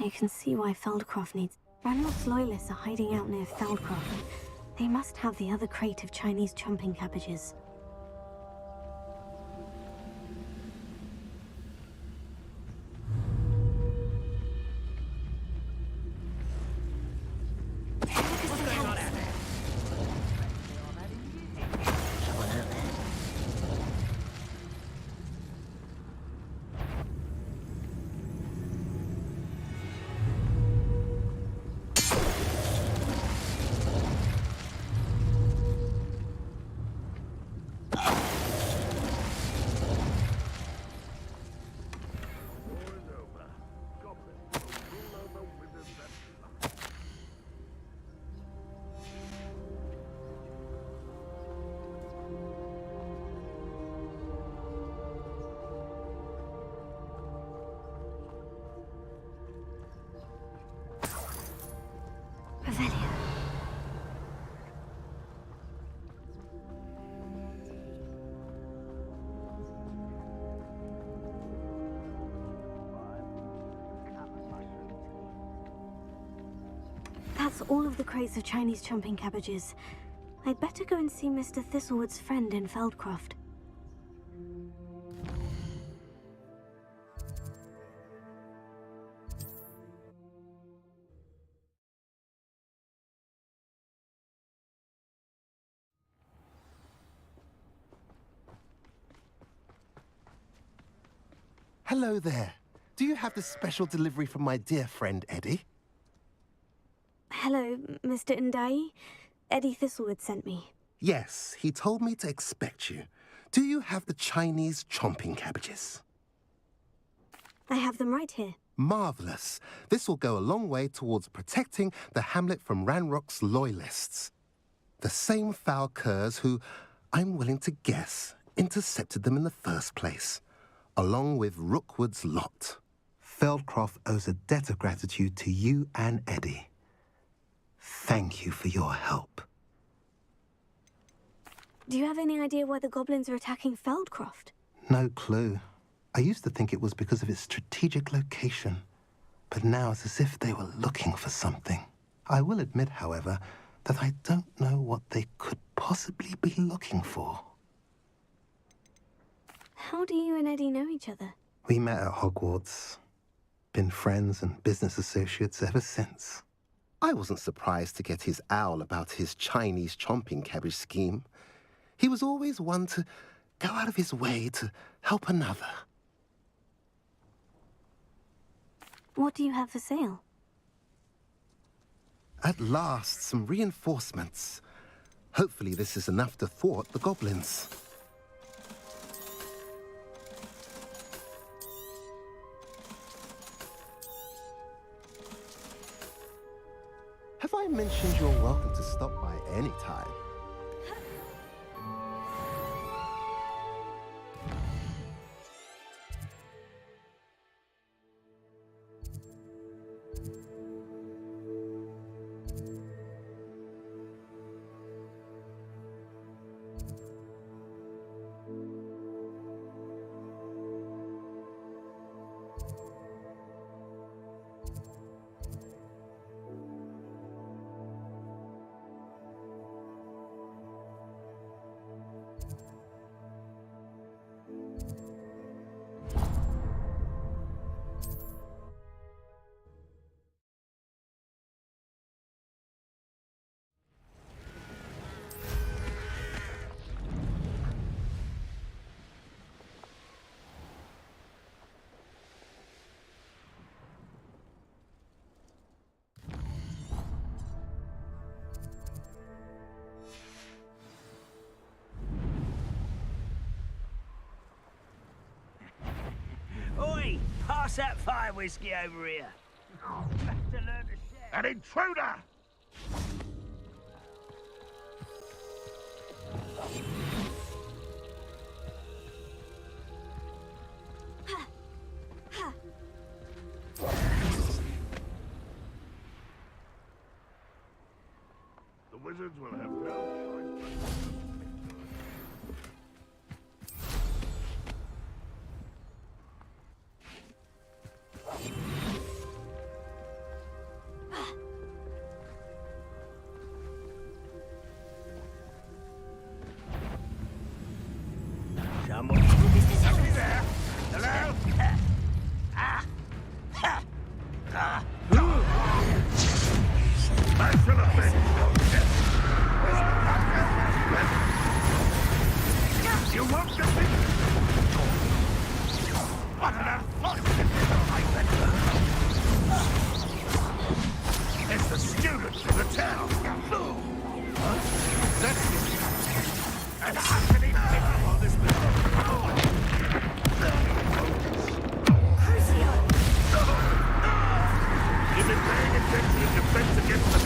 I can see why Feldcroft needs... Ranrock's loyalists are hiding out near Feldcroft. They must have the other crate of Chinese chomping cabbages. That's all of the crates of Chinese chomping cabbages. I'd better go and see Mr. Thistlewood's friend in Feldcroft. Hello there. Do you have the special delivery from my dear friend Eddie? Hello, Mr. Ndai. Eddie Thistlewood sent me. Yes, he told me to expect you. Do you have the Chinese chomping cabbages? I have them right here. Marvelous. This will go a long way towards protecting the hamlet from Ranrock's loyalists. The same foul curs who, I'm willing to guess, intercepted them in the first place, along with Rookwood's lot. Feldcroft owes a debt of gratitude to you and Eddie. Thank you for your help. Do you have any idea why the goblins are attacking Feldcroft? No clue. I used to think it was because of its strategic location, but now it's as if they were looking for something. I will admit, however, that I don't know what they could possibly be looking for. How do you and Eddie know each other? We met at Hogwarts. Been friends and business associates ever since. I wasn't surprised to get his owl about his Chinese chomping cabbage scheme. He was always one to go out of his way to help another. What do you have for sale? At last, some reinforcements. Hopefully this is enough to thwart the goblins. Have I mentioned you're welcome to stop by any time? Pass that fire whiskey over here. You have to learn to share. An intruder! The wizards will have no choice. Someone. Somebody there? Hello? I shall avenge your death. You won't defeat me. What an unfortunate it's the students of the town. That's it. And how can he pick on this You've been paying attention in defense against the...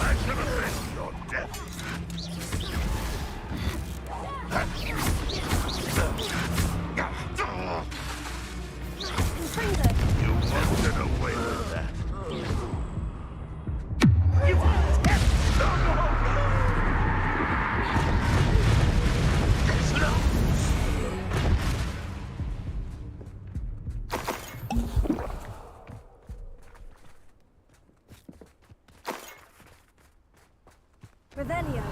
I shall avenge your death. You won't get away with that. You Revelio.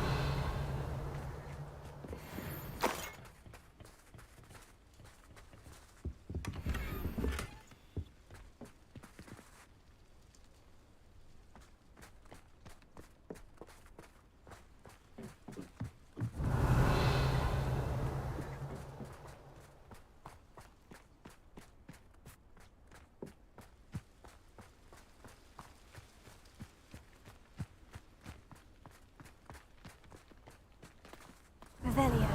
Revelio.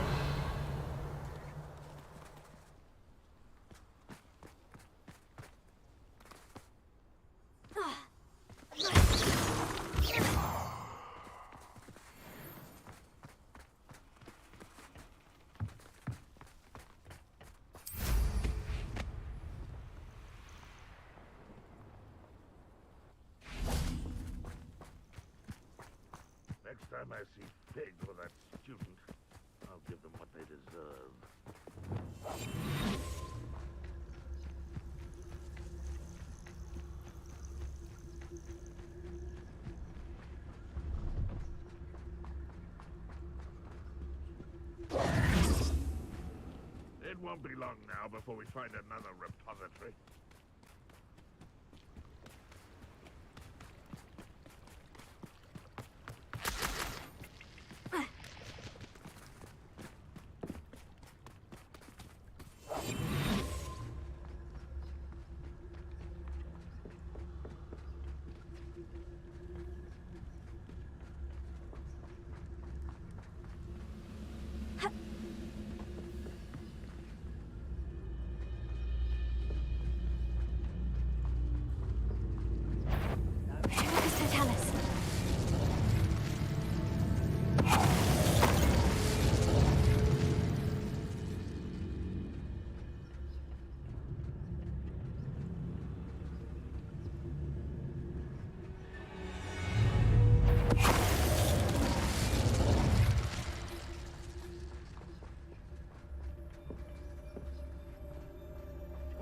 Next time I see Fig or that student, I'll give them what they deserve. It won't be long now before we find another repository.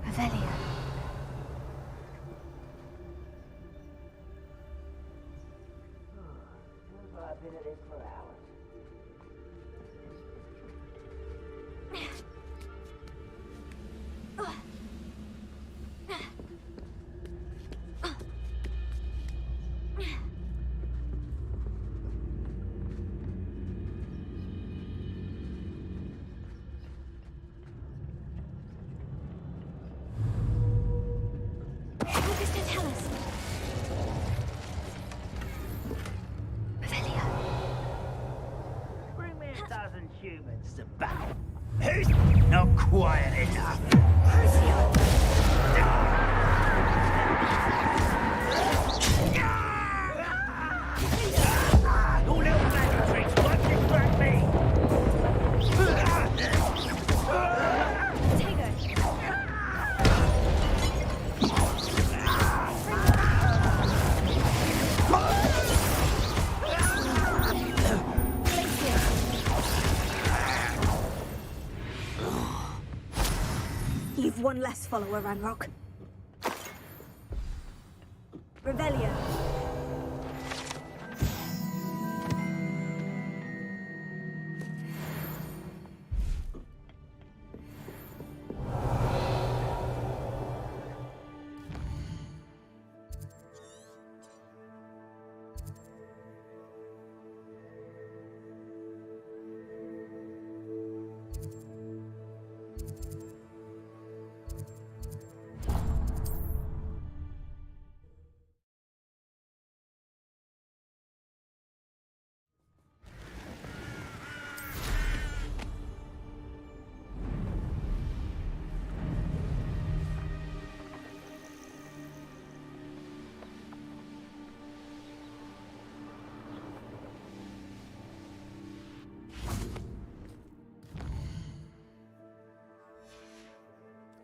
Revelio. I've been at this for hours. gonna tell us? Revelio. Bring me a dozen humans to battle. Who's not quiet enough? All little magic tricks won't distract me. You've one less follower, Ranrock. Revelio.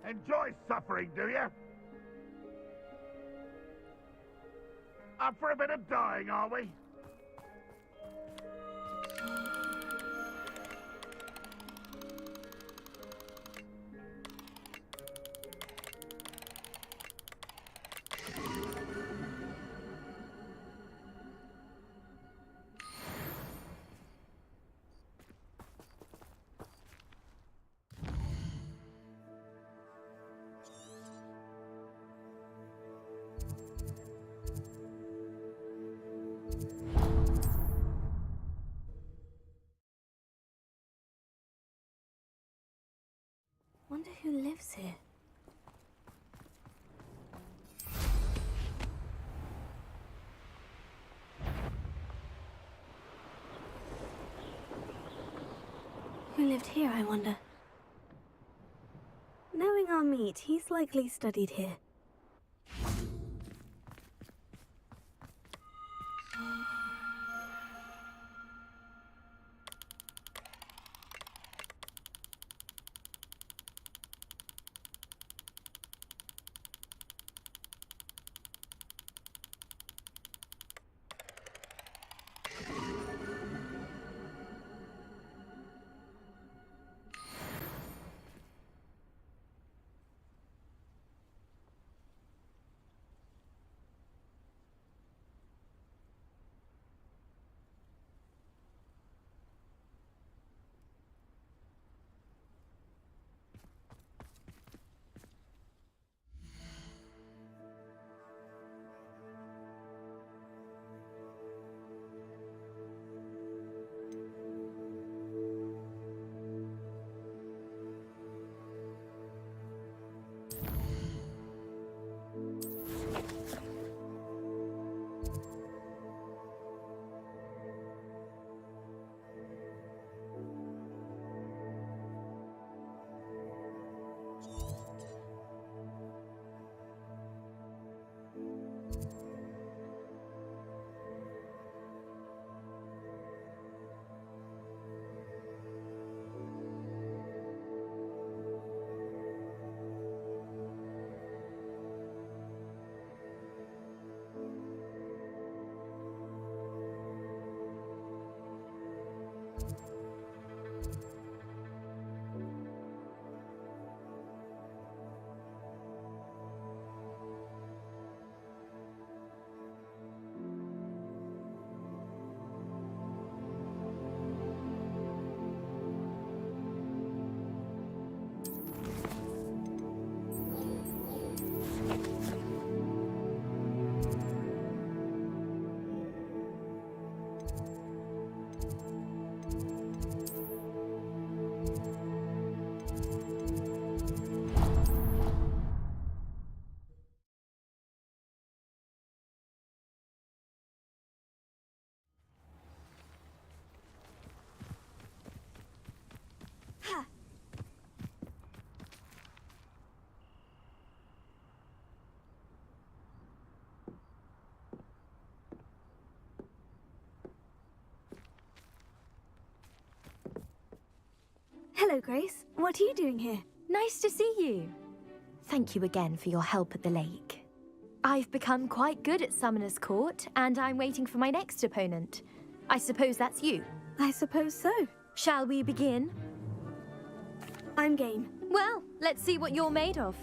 Enjoy suffering, do you? Up for a bit of dying, are we? Wonder who lives here. Who lived here, I wonder? Knowing our meat, he's likely studied here. Hello, Grace. What are you doing here? Nice to see you. Thank you again for your help at the lake. I've become quite good at Summoner's Court, and I'm waiting for my next opponent. I suppose that's you. I suppose so. Shall we begin? I'm game. Well, let's see what you're made of.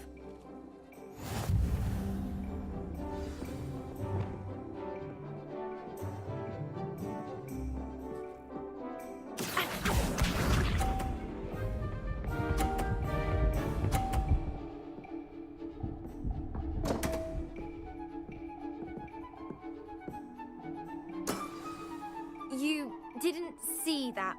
You didn't see that.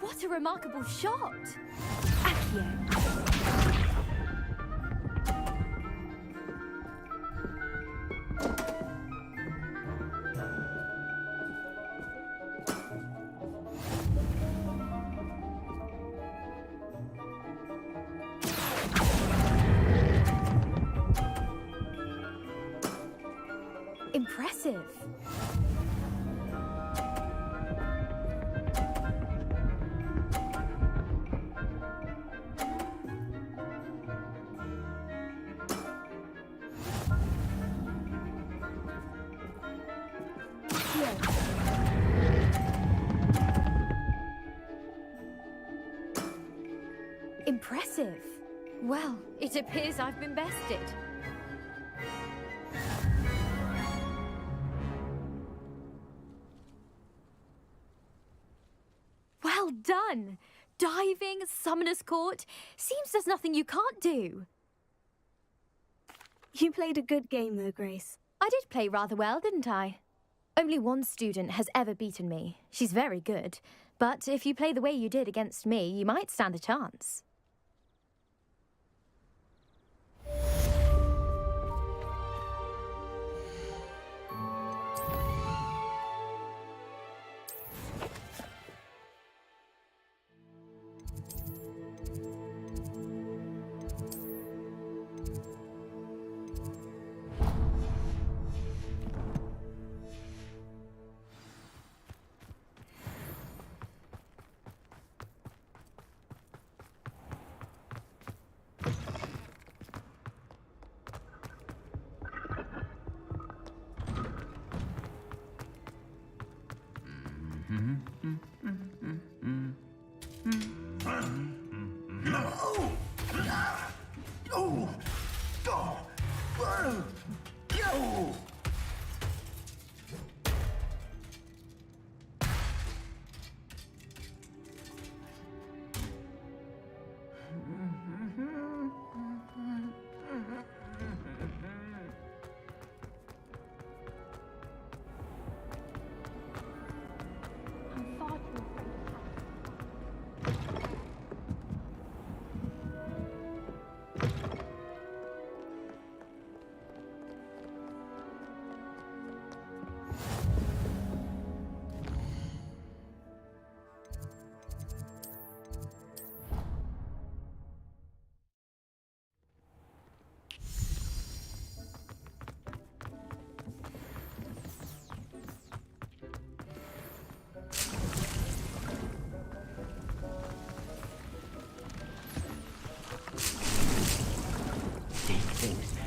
What a remarkable shot! Accio. Impressive. Impressive. Well, it appears I've been bested. Well done! Diving, Summoner's Court. Seems there's nothing you can't do. You played a good game, though, Grace. I did play rather well, didn't I? Only one student has ever beaten me. She's very good. But if you play the way you did against me, you might stand a chance.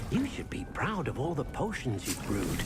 You should be proud of all the potions you've brewed.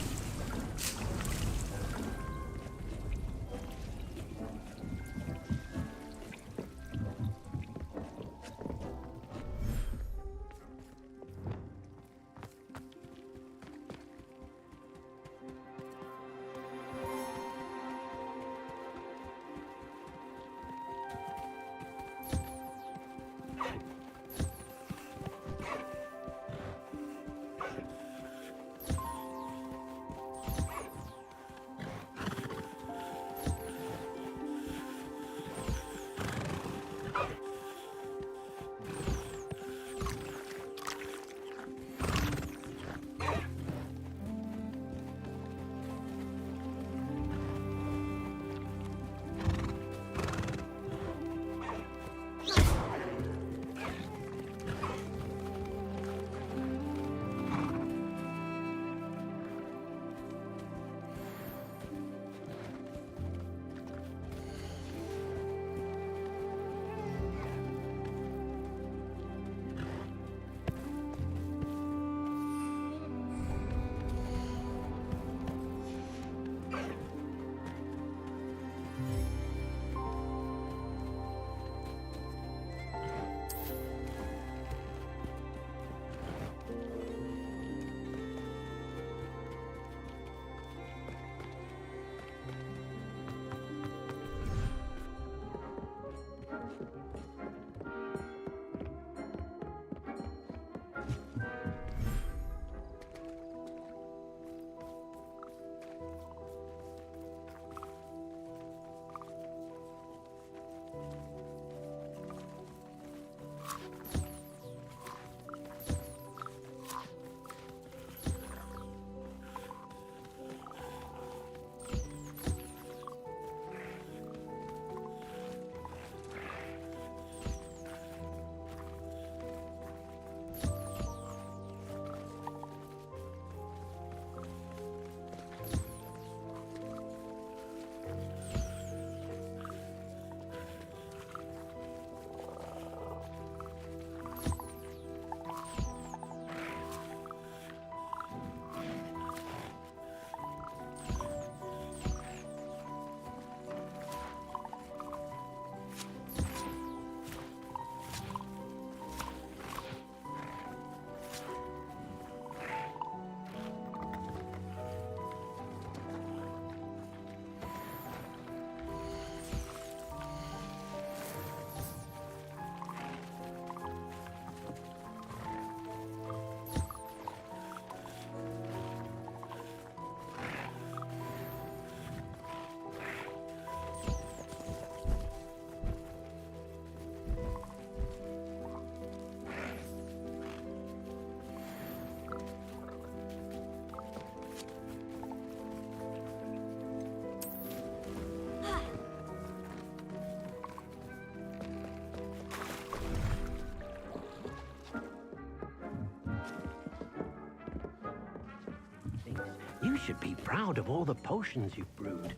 should be proud of all the potions you've brewed.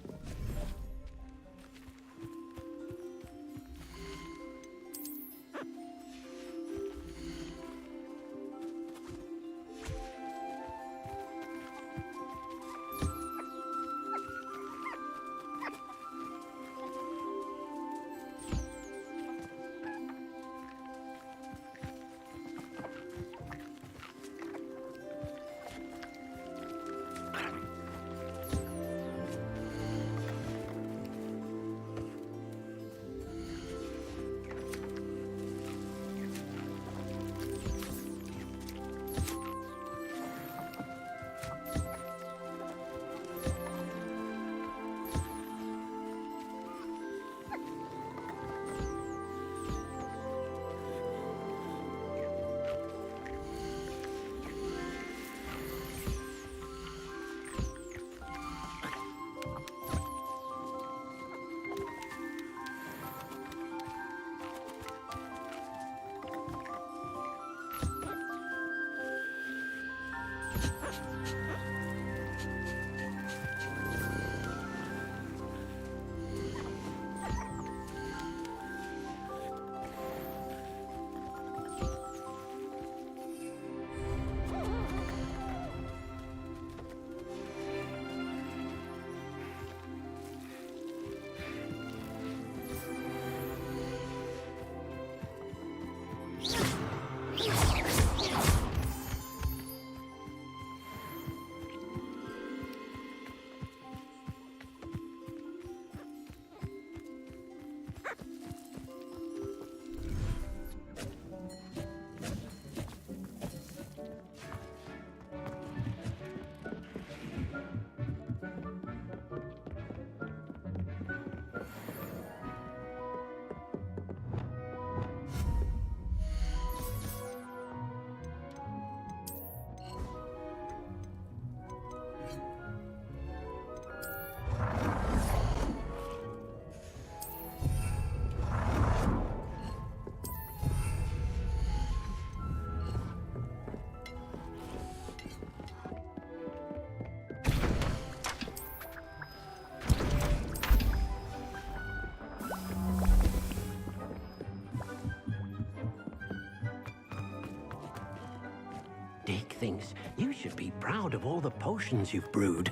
Dick thinks you should be proud of all the potions you've brewed.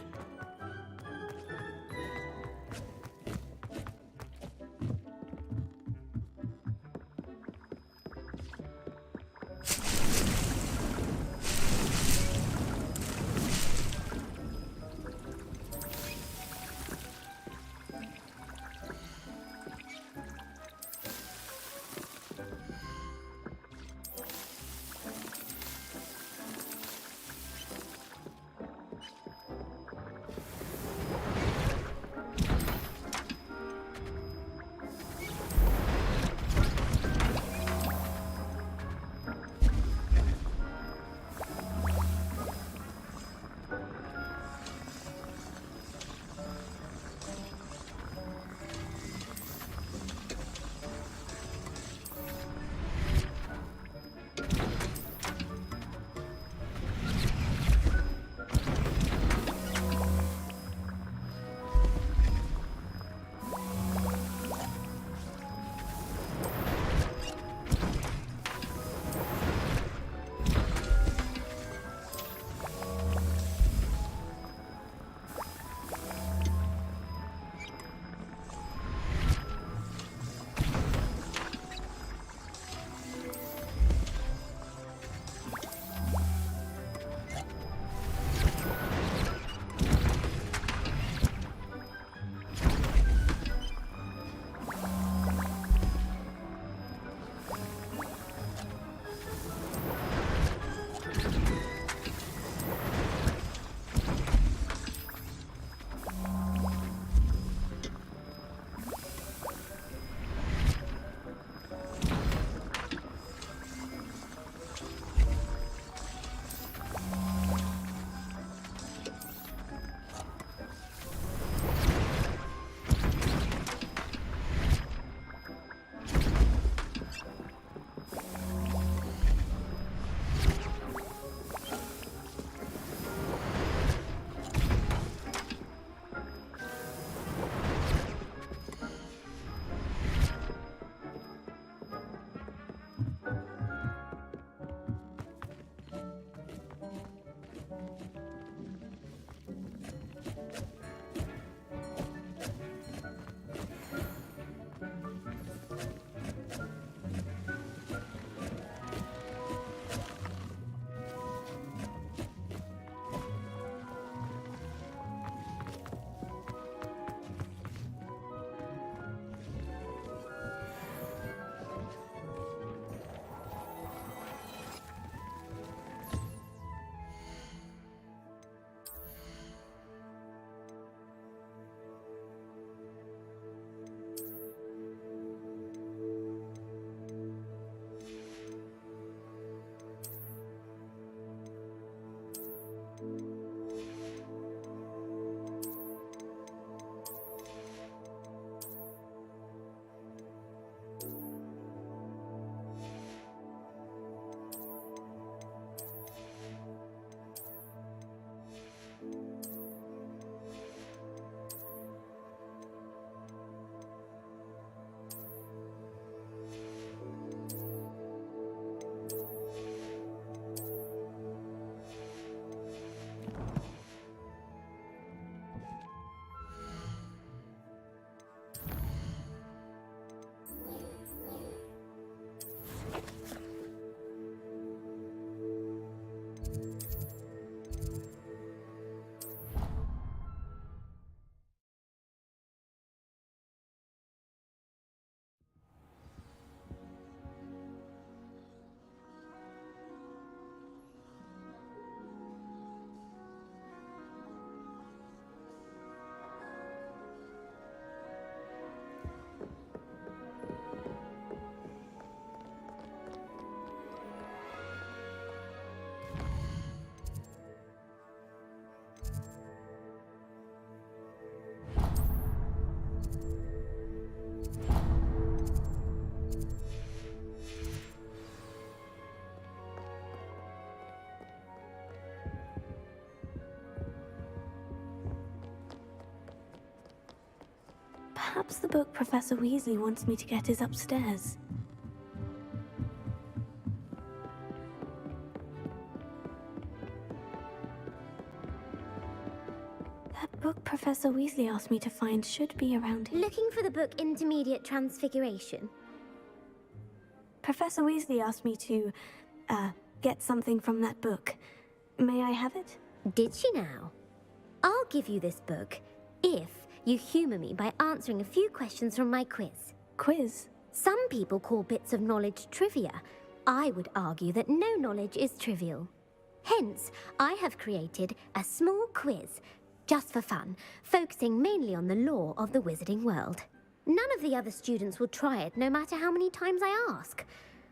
Perhaps the book Professor Weasley wants me to get is upstairs. That book Professor Weasley asked me to find should be around here. Looking for the book Intermediate Transfiguration? Professor Weasley asked me to, get something from that book. May I have it? Did she now? I'll give you this book if you humour me by answering a few questions from my quiz. Quiz? Some people call bits of knowledge trivia. I would argue that no knowledge is trivial. Hence, I have created a small quiz, just for fun, focusing mainly on the lore of the wizarding world. None of the other students will try it, no matter how many times I ask.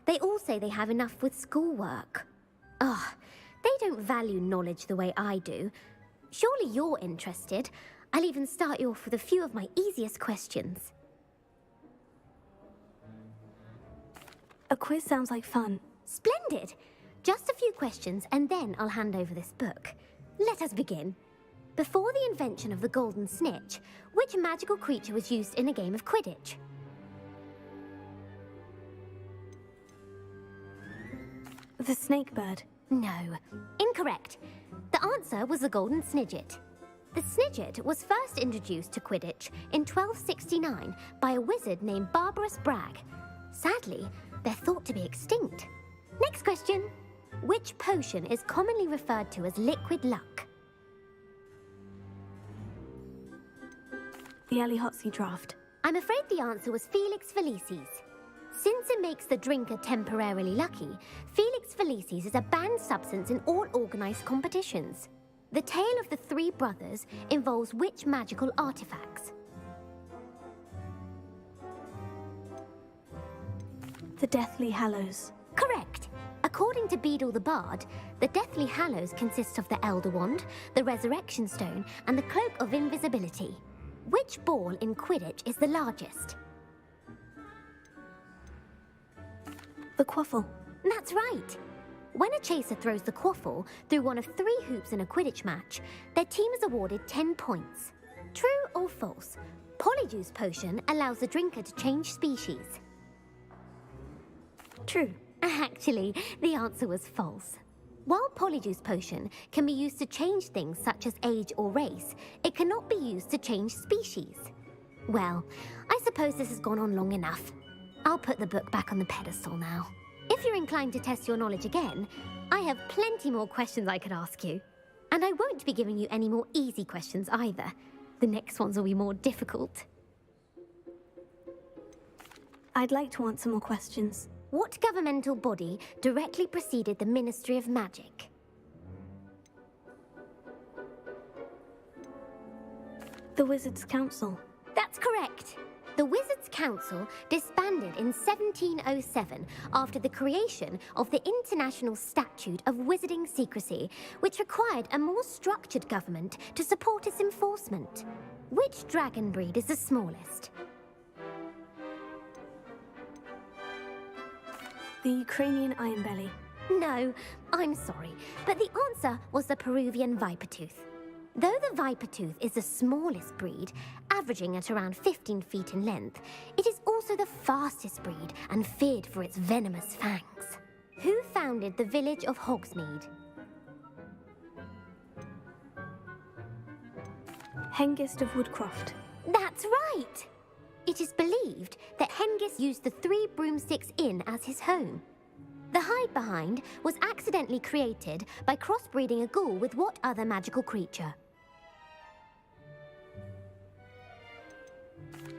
They all say they have enough with schoolwork. Ugh, they don't value knowledge the way I do. Surely you're interested. I'll even start you off with a few of my easiest questions. A quiz sounds like fun. Splendid! Just a few questions, and then I'll hand over this book. Let us begin. Before the invention of the golden snitch, which magical creature was used in a game of Quidditch? The snake bird. No, incorrect. The answer was the golden snidget. The snidget was first introduced to Quidditch in 1269 by a wizard named Barbarous Bragg. Sadly, they're thought to be extinct. Next question. Which potion is commonly referred to as liquid luck? The Allihotzi draft. I'm afraid the answer was Felix Felicis. Since it makes the drinker temporarily lucky, Felix Felicis is a banned substance in all organised competitions. The tale of the three brothers involves which magical artifacts? The Deathly Hallows. Correct. According to Beadle the Bard, the Deathly Hallows consists of the Elder Wand, the Resurrection Stone, and the Cloak of Invisibility. Which ball in Quidditch is the largest? The quaffle. That's right. When a chaser throws the quaffle through one of 3 hoops in a Quidditch match, their team is awarded 10 points. True or false? Polyjuice Potion allows the drinker to change species. True. Actually, the answer was false. While Polyjuice Potion can be used to change things such as age or race, it cannot be used to change species. Well, I suppose this has gone on long enough. I'll put the book back on the pedestal now. If you're inclined to test your knowledge again, I have plenty more questions I could ask you. And I won't be giving you any more easy questions either. The next ones will be more difficult. I'd like to answer more questions. What governmental body directly preceded the Ministry of Magic? The Wizards' Council. That's correct. The Wizards' Council disbanded in 1707 after the creation of the International Statute of Wizarding Secrecy, which required a more structured government to support its enforcement. Which dragon breed is the smallest? The Ukrainian Ironbelly. No, I'm sorry, but the answer was the Peruvian Vipertooth. Though the Vipertooth is the smallest breed, averaging at around 15 feet in length, it is also the fastest breed and feared for its venomous fangs. Who founded the village of Hogsmeade? Hengist of Woodcroft. That's right! It is believed that Hengist used the 3 Broomsticks Inn as his home. The hide-behind was accidentally created by crossbreeding a ghoul with what other magical creature?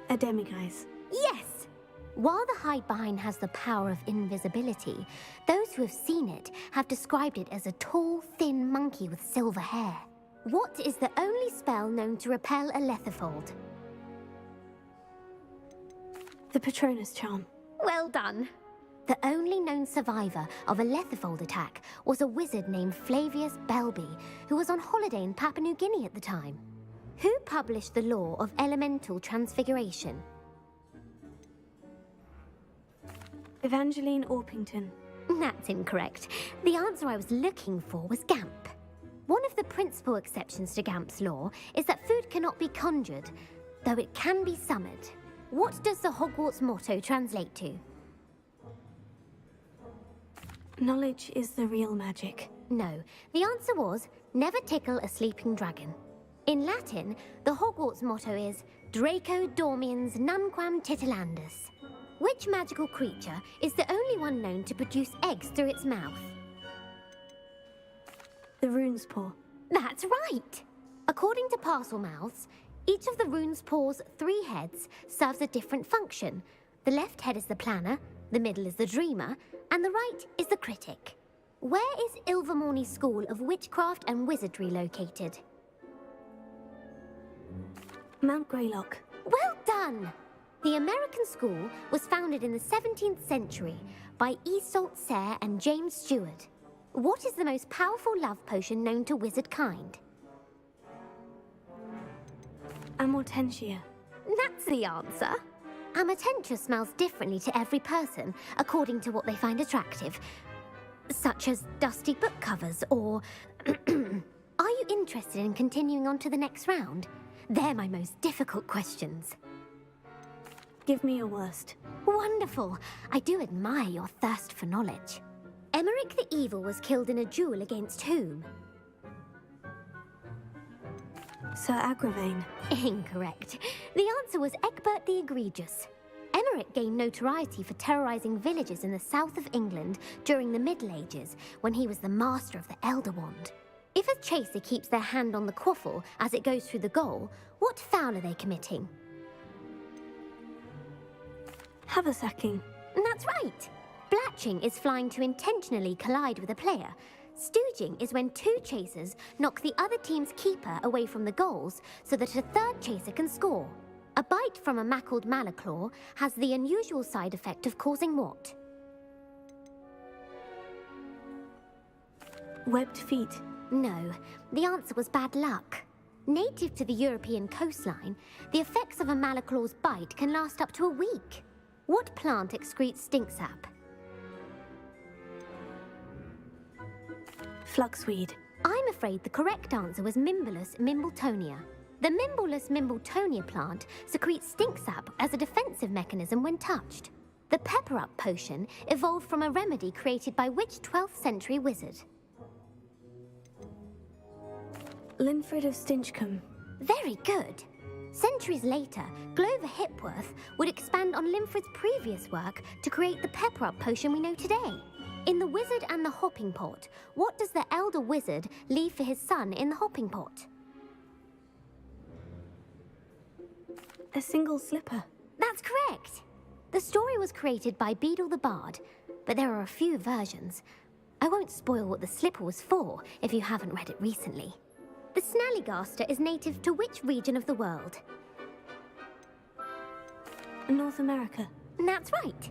A demiguise. Yes! While the hide-behind has the power of invisibility, those who have seen it have described it as a tall, thin monkey with silver hair. What is the only spell known to repel a Lethifold? The Patronus Charm. Well done. The only known survivor of a Lethifold attack was a wizard named Flavius Belby, who was on holiday in Papua New Guinea at the time. Who published the law of elemental transfiguration? Evangeline Orpington. That's incorrect. The answer I was looking for was Gamp. One of the principal exceptions to Gamp's law is that food cannot be conjured. though it can be summoned. What does the Hogwarts motto translate to? Knowledge is the real magic. No, the answer was, never tickle a sleeping dragon. In Latin, the Hogwarts motto is, Draco dormiens nunquam titilandus. Which magical creature is the only one known to produce eggs through its mouth? The rune's paw. That's right! According to Parselmouths, each of the rune's paw's 3 heads serves a different function. The left head is the planner, the middle is the dreamer, and the right is the critic. Where is Ilvermorny School of Witchcraft and Wizardry located? Mount Greylock. Well done! The American school was founded in the 17th century by Isolde Sayre and James Stewart. What is the most powerful love potion known to wizard kind? Amortentia. That's the answer. Amortentia smells differently to every person, according to what they find attractive. Such as dusty book covers, or... Are you interested in continuing on to the next round? They're my most difficult questions. Give me your worst. Wonderful. I do admire your thirst for knowledge. Emmerich the Evil was killed in a duel against whom? Sir Agravain. Incorrect. The answer was Egbert the Egregious. Emmerich gained notoriety for terrorizing villages in the south of England during the Middle Ages, when he was the master of the Elder Wand. If a chaser keeps their hand on the quaffle as it goes through the goal, what foul are they committing? Haversacking. That's right. Blatching is flying to intentionally collide with a player. Stooging is when 2 chasers knock the other team's keeper away from the goals so that a 3rd chaser can score. A bite from a mackled malaclaw has the unusual side effect of causing what? Webbed feet. No, the answer was bad luck. Native to the European coastline, the effects of a malaclaw's bite can last up to a week. What plant excretes stink sap? Fluxweed. I'm afraid the correct answer was Mimbulus mimbletonia. The Mimbulus mimbletonia plant secretes stink sap as a defensive mechanism when touched. The pepper-up potion evolved from a remedy created by which 12th century wizard? Linfred of Stinchcombe. Very good. Centuries later, Glover Hipworth would expand on Linfred's previous work to create the pepper-up potion we know today. In The Wizard and the Hopping Pot, what does the elder wizard leave for his son in the hopping pot? A single slipper. That's correct. The story was created by Beadle the Bard, but there are a few versions. I won't spoil what the slipper was for if you haven't read it recently. The Snallygaster is native to which region of the world? North America. That's right.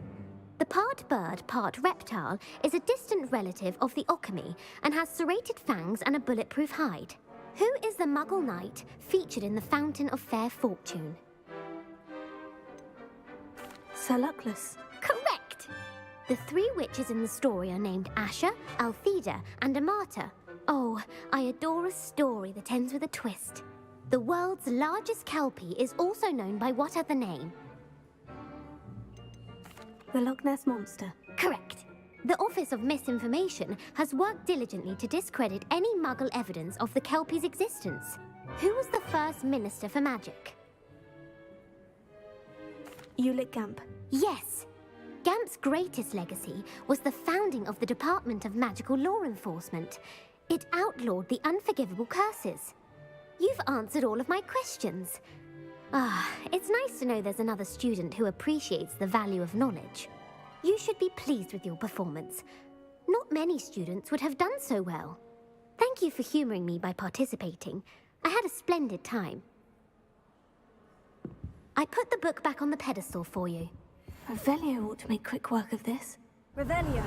The part bird, part reptile is a distant relative of the Occamy and has serrated fangs and a bulletproof hide. Who is the Muggle knight featured in the Fountain of Fair Fortune? Sir Luckless. Correct! The 3 witches in the story are named Asher, Altheda, and Amata. Oh, I adore a story that ends with a twist. The world's largest kelpie is also known by what other name? The Loch Ness Monster. Correct. The Office of Misinformation has worked diligently to discredit any Muggle evidence of the kelpie's existence. Who was the first Minister for Magic? Ulick Gamp. Yes. Gamp's greatest legacy was the founding of the Department of Magical Law Enforcement. It outlawed the unforgivable curses. You've answered all of my questions. It's nice to know there's another student who appreciates the value of knowledge. You should be pleased with your performance. Not many students would have done so well. Thank you for humouring me by participating. I had a splendid time. I put the book back on the pedestal for you. Revelio ought to make quick work of this. Revelio.